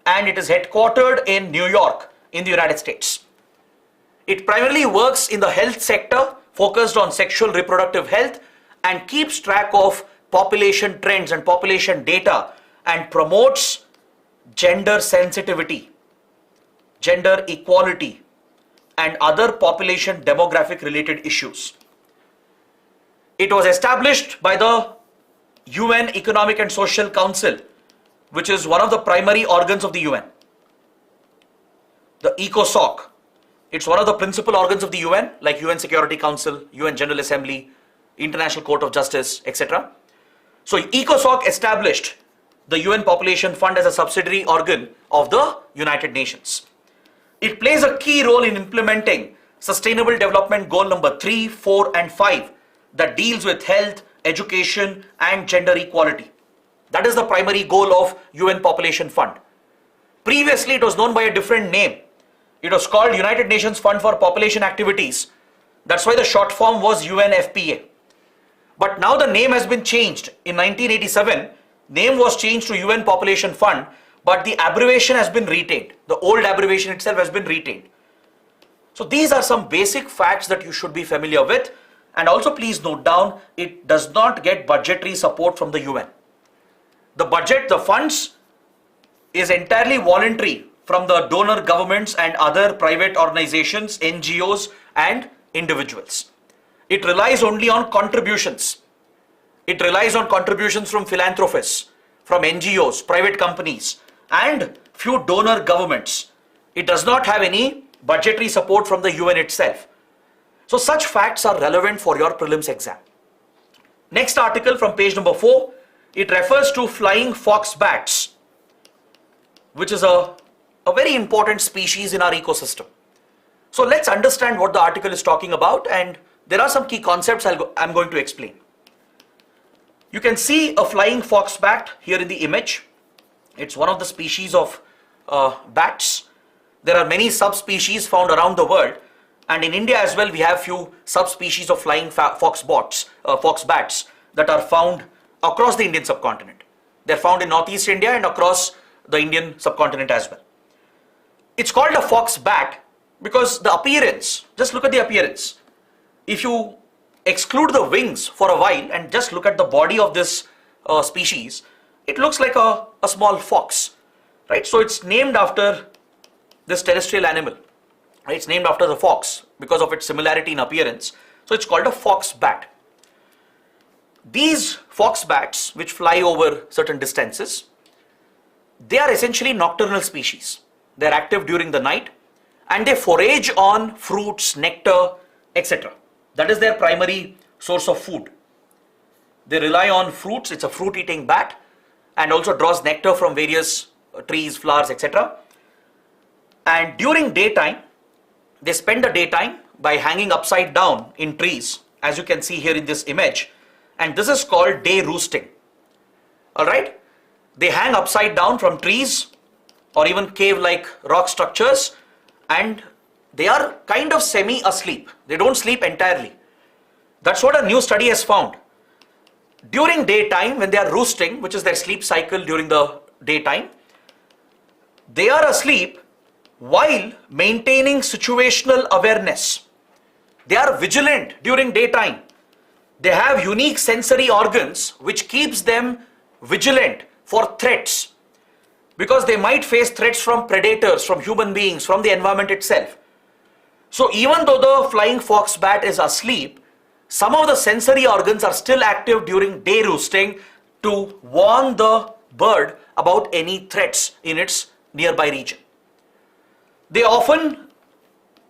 and it is headquartered in New York in the United States. It primarily works in the health sector, focused on sexual reproductive health, and keeps track of population trends and population data and promotes gender sensitivity, gender equality, and other population demographic related issues. It was established by the UN Economic and Social Council, which is one of the primary organs of the UN. The ECOSOC, it's one of the principal organs of the UN, like UN Security Council, UN General Assembly, International Court of Justice, etc. So ECOSOC established the UN Population Fund as a subsidiary organ of the United Nations. It plays a key role in implementing Sustainable Development Goal number 3, 4 and 5 that deals with health, education and gender equality. That is the primary goal of UN Population Fund. Previously it was known by a different name. It was called United Nations Fund for Population Activities. That's why the short form was UNFPA. But now the name has been changed. In 1987, name was changed to UN Population Fund, but the abbreviation has been retained. The old abbreviation itself has been retained. So these are some basic facts that you should be familiar with. And also please note down, it does not get budgetary support from the UN. The budget, the funds is entirely voluntary from the donor governments and other private organizations, NGOs and individuals. It relies only on contributions. It relies on contributions from philanthropists, from NGOs, private companies and few donor governments. It does not have any budgetary support from the UN itself. So such facts are relevant for your prelims exam. Next article from page number 4, it refers to flying fox bats, which is a very important species in our ecosystem. So let's understand what the article is talking about, and there are some key concepts I'm going to explain. You can see a flying fox bat here in the image. It's one of the species of bats. There are many subspecies found around the world, and in India as well we have few subspecies of flying fox bats that are found across the Indian subcontinent. They're found in Northeast India and across the Indian subcontinent as well. It's called a fox bat because the appearance, just look at the appearance. If you exclude the wings for a while and just look at the body of this species, it looks like a small fox, right? So it's named after this terrestrial animal, right? It's named after the fox because of its similarity in appearance. So it's called a fox bat. These fox bats, which fly over certain distances, they are essentially nocturnal species. They're active during the night and they forage on fruits, nectar, etc. That is their primary source of food. They rely on fruits. It's a fruit-eating bat and also draws nectar from various trees, flowers, etc. And during daytime, they spend the daytime by hanging upside down in trees, as you can see here in this image. And this is called day roosting. All right. They hang upside down from trees or even cave-like rock structures, and they are kind of semi-asleep. They don't sleep entirely. That's what a new study has found. During daytime, when they are roosting, which is their sleep cycle during the daytime, they are asleep while maintaining situational awareness. They are vigilant during daytime. They have unique sensory organs which keeps them vigilant for threats, because they might face threats from predators, from human beings, from the environment itself. So even though the flying fox bat is asleep, some of the sensory organs are still active during day roosting to warn the bird about any threats in its nearby region. They often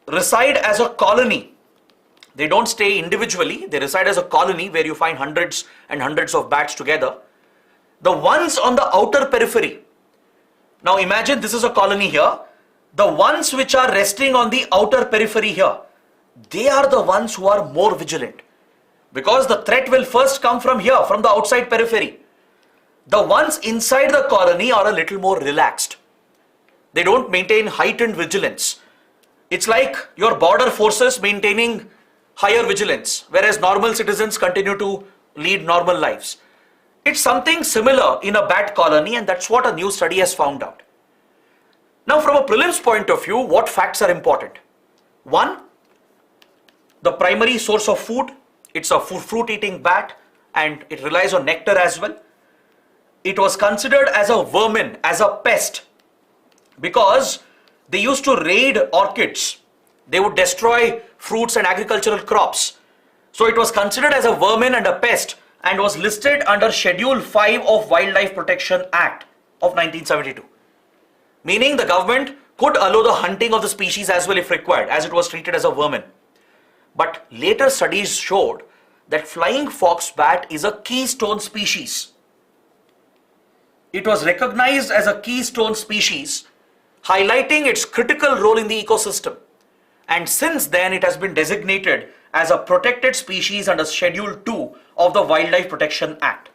reside as a colony. They don't stay individually. They reside as a colony where you find hundreds and hundreds of bats together. The ones on the outer periphery. Now imagine this is a colony here. The ones which are resting on the outer periphery here, they are the ones who are more vigilant, because the threat will first come from here, from the outside periphery. The ones inside the colony are a little more relaxed. They don't maintain heightened vigilance. It's like your border forces maintaining higher vigilance, whereas normal citizens continue to lead normal lives. It's something similar in a bat colony, and that's what a new study has found out. Now, from a prelims point of view, what facts are important? One, the primary source of food. It's a fruit-eating bat, and it relies on nectar as well. It was considered as a vermin, as a pest, because they used to raid orchids. They would destroy fruits and agricultural crops. So it was considered as a vermin and a pest, and was listed under Schedule 5 of Wildlife Protection Act of 1972. Meaning the government could allow the hunting of the species as well if required, as it was treated as a vermin. But later studies showed that flying fox bat is a keystone species. It was recognized as a keystone species, highlighting its critical role in the ecosystem. And since then it has been designated as a protected species under Schedule 2 of the Wildlife Protection Act.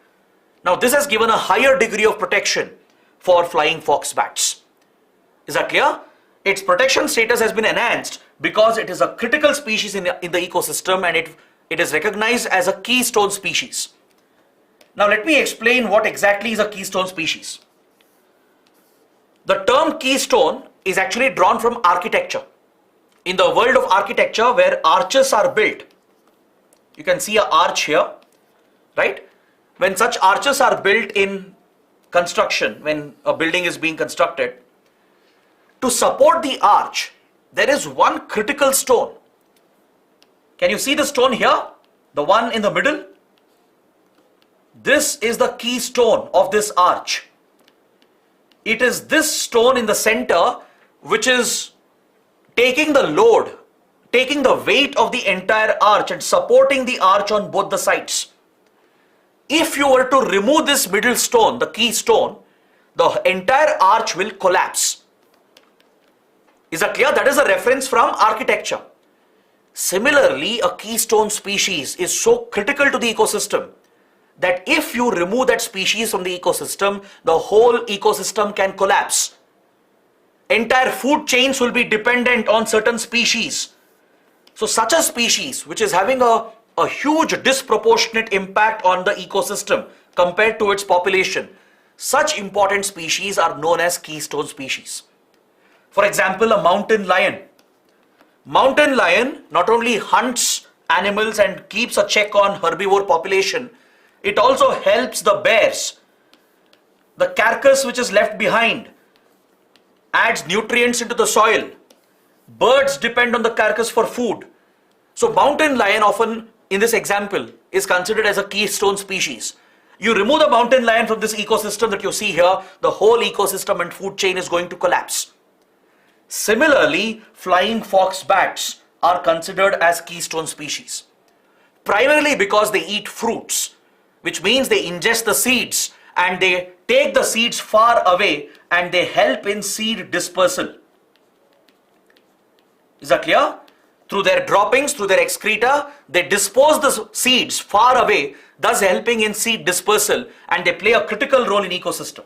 Now this has given a higher degree of protection for flying fox bats. Is that clear? Its protection status has been enhanced because it is a critical species in the ecosystem, and it is recognized as a keystone species. Now let me explain what exactly is a keystone species. The term keystone is actually drawn from architecture. In the world of architecture, where arches are built, you can see an arch here, right? When such arches are built in construction, when a building is being constructed, to support the arch, there is one critical stone. Can you see the stone here? The one in the middle? This is the keystone of this arch. It is this stone in the center which is taking the load, taking the weight of the entire arch and supporting the arch on both the sides. If you were to remove this middle stone, the keystone, the entire arch will collapse. Is that clear? That is a reference from architecture. Similarly, a keystone species is so critical to the ecosystem that if you remove that species from the ecosystem, the whole ecosystem can collapse. Entire food chains will be dependent on certain species. So such a species which is having a huge disproportionate impact on the ecosystem compared to its population, such important species are known as keystone species. For example, a mountain lion. Mountain lion not only hunts animals and keeps a check on herbivore population, it also helps the bears. The carcass which is left behind adds nutrients into the soil. Birds depend on the carcass for food. So mountain lion often in this example is considered as a keystone species. You remove the mountain lion from this ecosystem that you see here, the whole ecosystem and food chain is going to collapse. Similarly, flying fox bats are considered as keystone species, primarily because they eat fruits, which means they ingest the seeds and they take the seeds far away and they help in seed dispersal. Is that clear? Through their droppings, through their excreta, they dispose the seeds far away, thus helping in seed dispersal, and they play a critical role in ecosystem.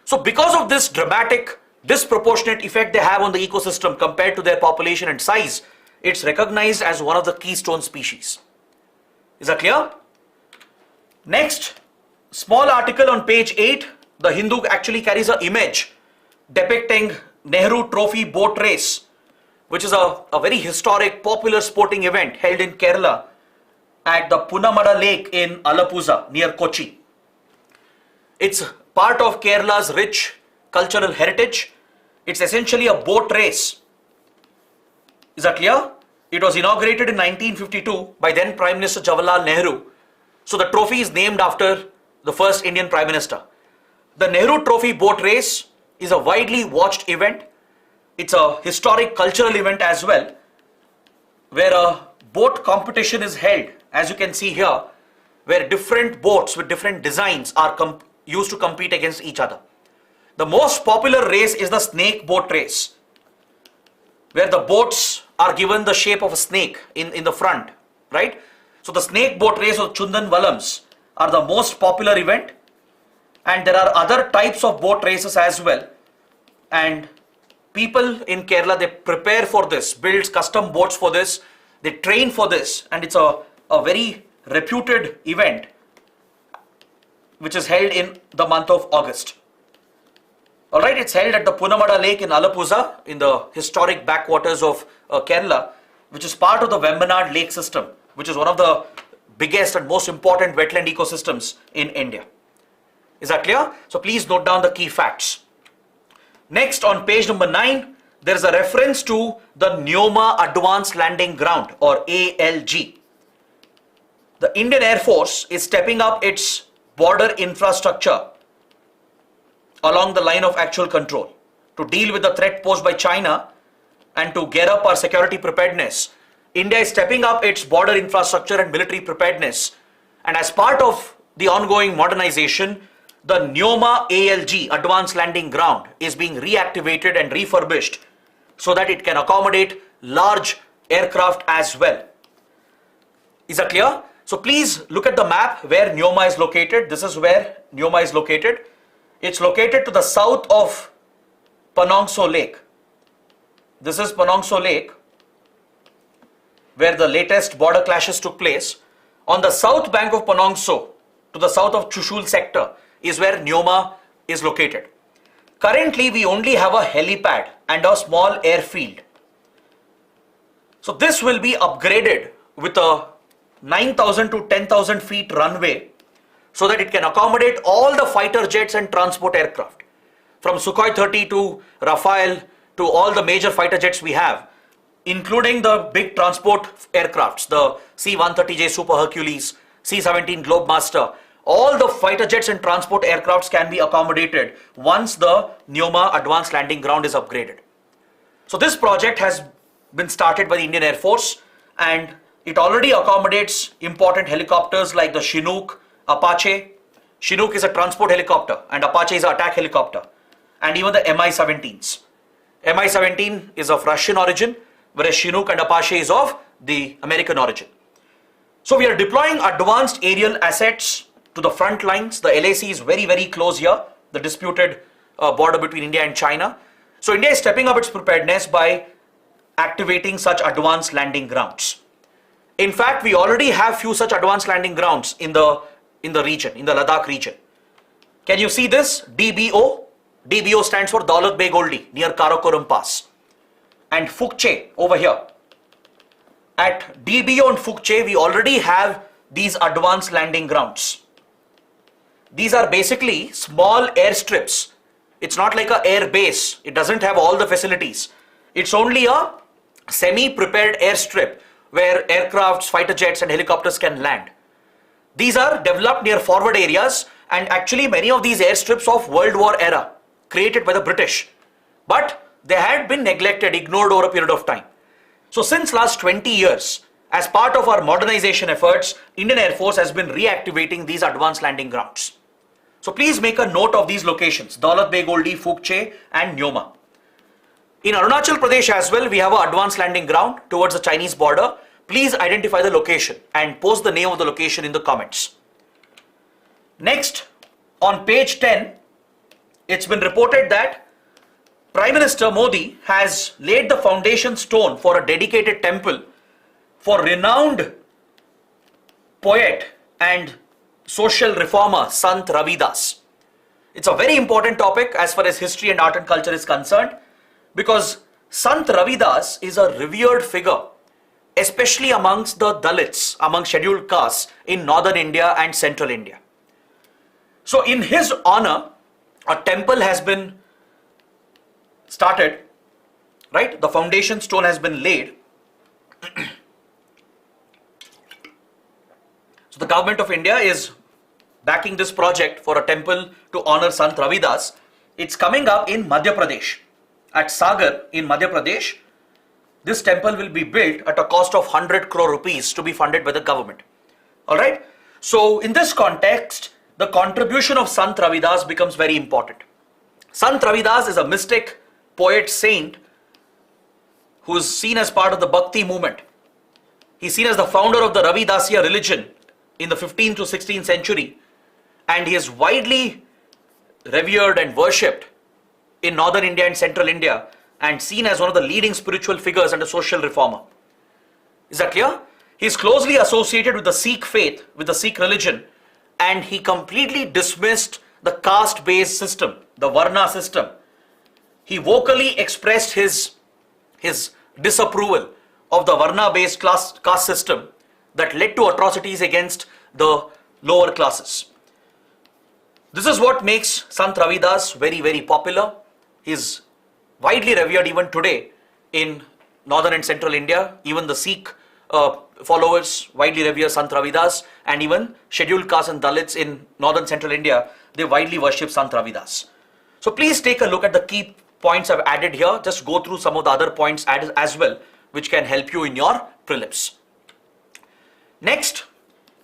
So because of this dramatic disproportionate effect they have on the ecosystem compared to their population and size, it's recognized as one of the keystone species. Is that clear? Next, small article on page 8, the Hindu actually carries an image depicting Nehru Trophy boat race, which is a very historic, popular sporting event held in Kerala at the Punamada Lake in Alapuzha near Kochi. It's part of Kerala's rich cultural heritage. It's essentially a boat race. Is that clear? It was inaugurated in 1952 by then Prime Minister Jawaharlal Nehru. So the trophy is named after the first Indian Prime Minister. The Nehru Trophy boat race is a widely watched event. It's a historic cultural event as well, where a boat competition is held, as you can see here, where different boats with different designs are used to compete against each other. The most popular race is the snake boat race, where the boats are given the shape of a snake in the front, right? So the snake boat race or Chundan Valams are the most popular event, and there are other types of boat races as well. And people in Kerala, they prepare for this, build custom boats for this, they train for this, and it's a very reputed event which is held in the month of August. Alright, it's held at the Punamada Lake in Alapuzha in the historic backwaters of Kerala, which is part of the Vembanad Lake system, which is one of the biggest and most important wetland ecosystems in India. Is that clear? So please note down the key facts. Next, on page number 9, there is a reference to the Nyoma Advanced Landing Ground, or ALG. The Indian Air Force is stepping up its border infrastructure along the line of actual control to deal with the threat posed by China and to gear up our security preparedness. India is stepping up its border infrastructure and military preparedness, and as part of the ongoing modernization, the Nyoma ALG, Advanced Landing Ground, is being reactivated and refurbished so that it can accommodate large aircraft as well. Is that clear? So please look at the map where Nyoma is located. This is where Nyoma is located. It's located to the south of Panongso Lake. This is Panongso Lake, where the latest border clashes took place. On the south bank of Panongso, to the south of Chushul sector, is where Nyoma is located. Currently, we only have a helipad and a small airfield. So this will be upgraded with a 9,000 to 10,000 feet runway so that it can accommodate all the fighter jets and transport aircraft. From Sukhoi 30 to Rafale to all the major fighter jets we have, including the big transport aircrafts, the C-130J Super Hercules, C-17 Globemaster, all the fighter jets and transport aircrafts can be accommodated once the Nyoma Advanced Landing Ground is upgraded. So this project has been started by the Indian Air Force, and it already accommodates important helicopters like the Chinook, Apache. Chinook is a transport helicopter and Apache is an attack helicopter, and even the Mi-17s. Mi-17 is of Russian origin, whereas Chinook and Apache is of the American origin. So we are deploying advanced aerial assets to the front lines. The LAC is very, very close here, the disputed border between India and China. So India is stepping up its preparedness by activating such advanced landing grounds. In fact, we already have few such advanced landing grounds in the region, in the Ladakh region. Can you see this? DBO? DBO stands for Daulat Beg Oldi near Karakoram Pass. And Phukche over here. At DBO and Phukche, we already have these advanced landing grounds. These are basically small airstrips. It's not like an air base. It doesn't have all the facilities. It's only a semi-prepared airstrip where aircrafts, fighter jets and helicopters can land. These are developed near forward areas, and actually many of these airstrips of World War era created by the British, but they had been neglected, ignored over a period of time. So since last 20 years, as part of our modernization efforts, Indian Air Force has been reactivating these advanced landing grounds. So please make a note of these locations: Daulat Beg Oldi, Phukche and Nyoma. In Arunachal Pradesh as well, we have an advanced landing ground towards the Chinese border. Please identify the location and post the name of the location in the comments. Next, on page 10, it's been reported that Prime Minister Modi has laid the foundation stone for a dedicated temple for renowned poet and social reformer Sant Ravidas. It's a very important topic as far as history and art and culture is concerned, because Sant Ravidas is a revered figure, especially amongst the Dalits, among scheduled castes in northern India and central India. So in his honor, a temple has been started, right? The foundation stone has been laid. So the government of India is backing this project for a temple to honor Sant Ravidas. It's coming up in Madhya Pradesh, at Sagar in Madhya Pradesh. This temple will be built at a cost of 100 crore rupees to be funded by the government. Alright, so in this context, the contribution of Sant Ravidas becomes very important. Sant Ravidas is a mystic, poet, saint who is seen as part of the Bhakti movement. He's seen as the founder of the Ravidasiya religion in the 15th to 16th century, and he is widely revered and worshipped in northern India and central India, and seen as one of the leading spiritual figures and a social reformer. Is that clear? He is closely associated with the Sikh faith, with the Sikh religion, and he completely dismissed the caste-based system, the Varna system. He vocally expressed his disapproval of the Varna-based caste system that led to atrocities against the lower classes. This is what makes Sant Ravidas very, very popular. He is widely revered even today in northern and central India. Even the Sikh followers widely revere Sant Ravidas, and even scheduled castes and Dalits in northern central India, they widely worship Sant Ravidas. So please take a look at the key points I've added here. Just go through some of the other points added as well, which can help you in your prelims. Next,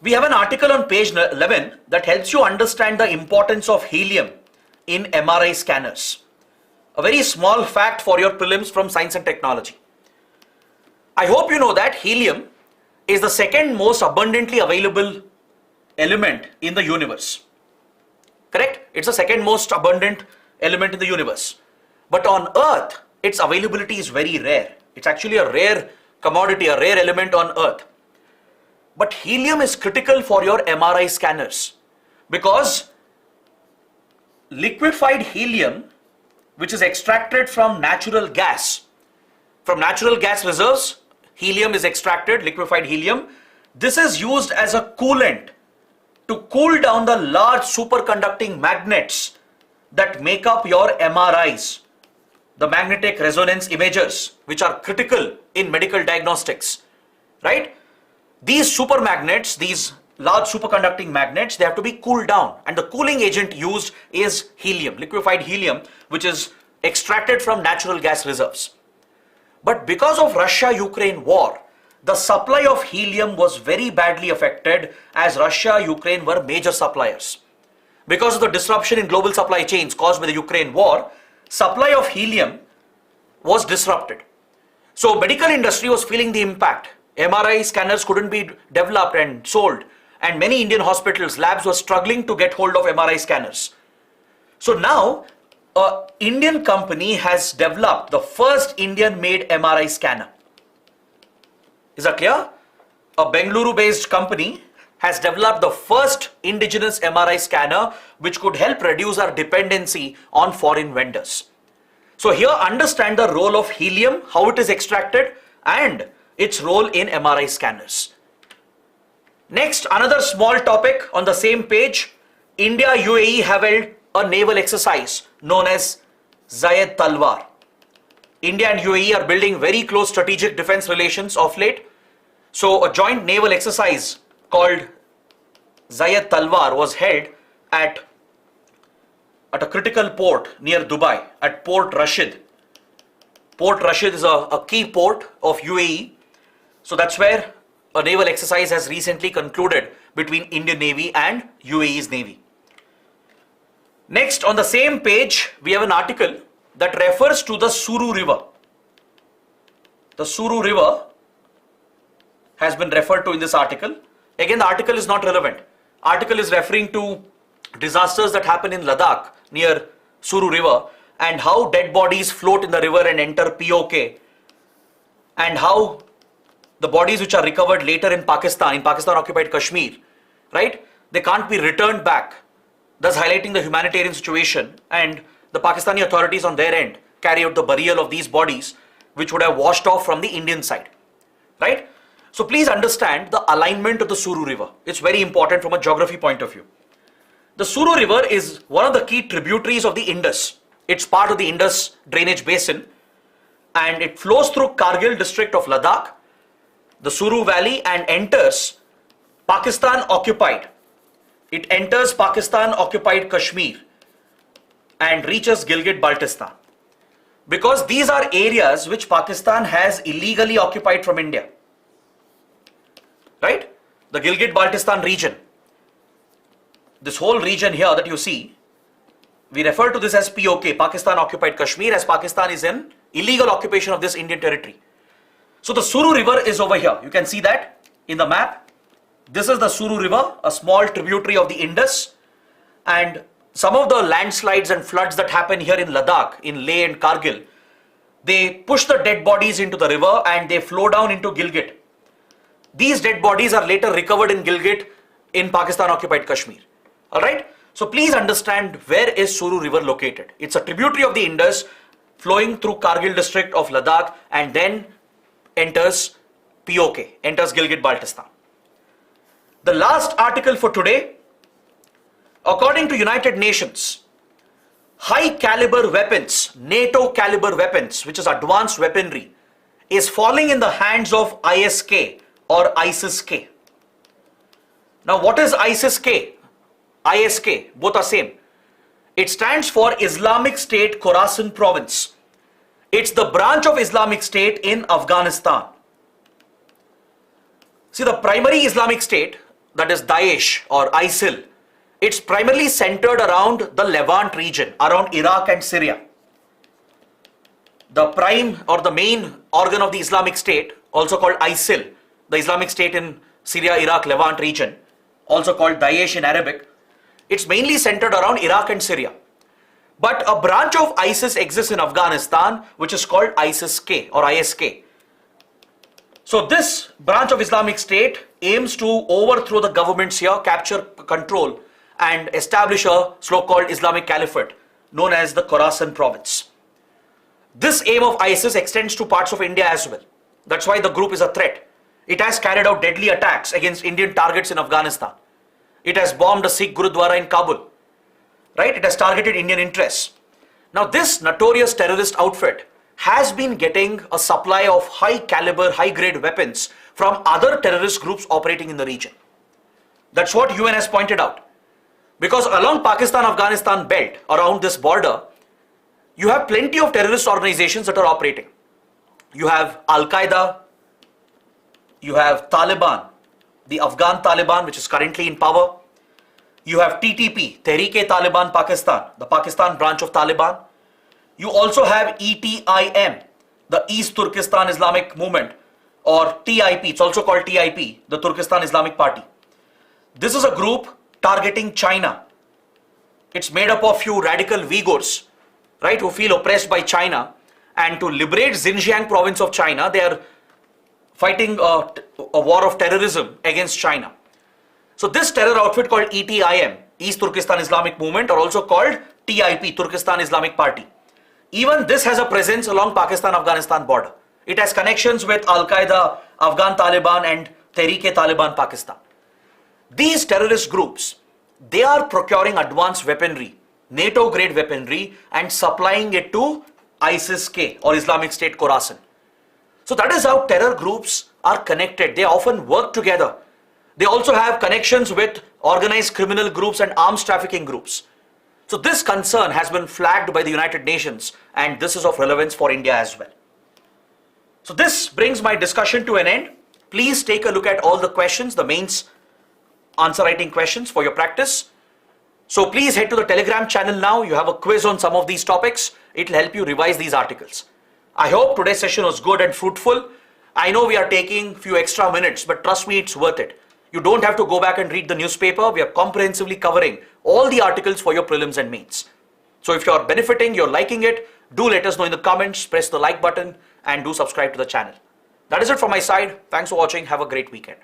we have an article on page 11 that helps you understand the importance of helium in MRI scanners. A very small fact for your prelims from science and technology. I hope you know that helium is the second most abundantly available element in the universe. Correct? It's the second most abundant element in the universe. But on Earth, its availability is very rare. It's actually a rare commodity, a rare element on Earth. But helium is critical for your MRI scanners, because liquefied helium, which is extracted from natural gas reserves, helium is extracted, liquefied helium. This is used as a coolant to cool down the large superconducting magnets that make up your MRIs, the magnetic resonance imagers, which are critical in medical diagnostics, right? These super magnets, these large superconducting magnets, they have to be cooled down, and the cooling agent used is helium, liquefied helium, which is extracted from natural gas reserves. But because of Russia-Ukraine war, the supply of helium was very badly affected, as Russia-Ukraine were major suppliers. Because of the disruption in global supply chains caused by the Ukraine war, supply of helium was disrupted. So medical industry was feeling the impact. MRI scanners couldn't be developed and sold, and many Indian hospitals, labs were struggling to get hold of MRI scanners. So now, an Indian company has developed the first Indian-made MRI scanner. Is that clear? A Bengaluru-based company has developed the first indigenous MRI scanner, which could help reduce our dependency on foreign vendors. So here, understand the role of helium, how it is extracted, and its role in MRI scanners. Next, another small topic on the same page. India-UAE have held a naval exercise known as Zayed Talwar. India and UAE are building very close strategic defense relations of late. So a joint naval exercise called Zayed Talwar was held at a critical port near Dubai, at Port Rashid. Port Rashid is a key port of UAE. So that's where a naval exercise has recently concluded between Indian Navy and UAE's Navy. Next, on the same page, we have an article that refers to the Suru River. The Suru River has been referred to in this article. Again, the article is not relevant. Article is referring to disasters that happen in Ladakh near Suru River, and how dead bodies float in the river and enter POK, and how the bodies which are recovered later in Pakistan occupied Kashmir, right? They can't be returned back, thus highlighting the humanitarian situation, and the Pakistani authorities on their end carry out the burial of these bodies which would have washed off from the Indian side, right? So please understand the alignment of the Suru River. It's very important from a geography point of view. The Suru River is one of the key tributaries of the Indus. It's part of the Indus drainage basin, and it flows through Kargil district of Ladakh, the Suru Valley, and enters Pakistan occupied. It enters Pakistan occupied Kashmir and reaches Gilgit-Baltistan. Because these are areas which Pakistan has illegally occupied from India, right? The Gilgit-Baltistan region, this whole region here that you see, we refer to this as POK, Pakistan occupied Kashmir, as Pakistan is in illegal occupation of this Indian territory. So the Suru River is over here. You can see that in the map. This is the Suru River, a small tributary of the Indus, and some of the landslides and floods that happen here in Ladakh, in Leh and Kargil, they push the dead bodies into the river and they flow down into Gilgit. These dead bodies are later recovered in Gilgit in Pakistan occupied Kashmir. Alright, so please understand, where is Suru River located? It's a tributary of the Indus flowing through Kargil district of Ladakh and then enters POK, enters Gilgit-Baltistan. The last article for today, according to United Nations, high caliber weapons, NATO caliber weapons, which is advanced weaponry, is falling in the hands of ISK or ISIS-K. Now what is ISIS-K? ISK, both are same. It stands for Islamic State Khorasan province. It's the branch of Islamic State in Afghanistan. See, the primary Islamic State, that is Daesh or ISIL, it's primarily centered around the Levant region, around Iraq and Syria. The prime or the main organ of the Islamic State, also called ISIL, the Islamic State in Syria, Iraq, Levant region, also called Daesh in Arabic, it's mainly centered around Iraq and Syria. But a branch of ISIS exists in Afghanistan, which is called ISIS-K or ISK. So this branch of Islamic State aims to overthrow the governments here, capture control, and establish a so-called Islamic Caliphate known as the Khorasan province. This aim of ISIS extends to parts of India as well. That's why the group is a threat. It has carried out deadly attacks against Indian targets in Afghanistan. It has bombed a Sikh Gurudwara in Kabul. Right? It has targeted Indian interests. Now this notorious terrorist outfit has been getting a supply of high caliber, high grade weapons from other terrorist groups operating in the region. That's what UN has pointed out. Because along Pakistan-Afghanistan belt, around this border, you have plenty of terrorist organizations that are operating. You have Al-Qaeda, you have Taliban, the Afghan Taliban, which is currently in power. You have TTP, Tehreek-e-Taliban Pakistan, the Pakistan branch of Taliban. You also have ETIM, the East Turkestan Islamic Movement, or TIP, it's also called TIP, the Turkestan Islamic Party. This is a group targeting China. It's made up of few radical Uyghurs, right, who feel oppressed by China, and to liberate Xinjiang province of China, they are fighting a war of terrorism against China. So this terror outfit called ETIM, East Turkestan Islamic Movement, or also called TIP, Turkestan Islamic Party. Even this has a presence along Pakistan-Afghanistan border. It has connections with Al-Qaeda, Afghan Taliban and Tehreek-e-Taliban Pakistan. These terrorist groups, they are procuring advanced weaponry, NATO grade weaponry, and supplying it to ISIS-K or Islamic State Khorasan. So that is how terror groups are connected. They often work together. They also have connections with organized criminal groups and arms trafficking groups. So this concern has been flagged by the United Nations, and this is of relevance for India as well. So this brings my discussion to an end. Please take a look at all the questions, the mains answer writing questions for your practice. So please head to the Telegram channel now. You have a quiz on some of these topics. It will help you revise these articles. I hope today's session was good and fruitful. I know we are taking few extra minutes, but trust me, it's worth it. You don't have to go back and read the newspaper. We are comprehensively covering all the articles for your prelims and mains. So if you're benefiting, you're liking it, do let us know in the comments, press the like button and do subscribe to the channel. That is it from my side. Thanks for watching. Have a great weekend.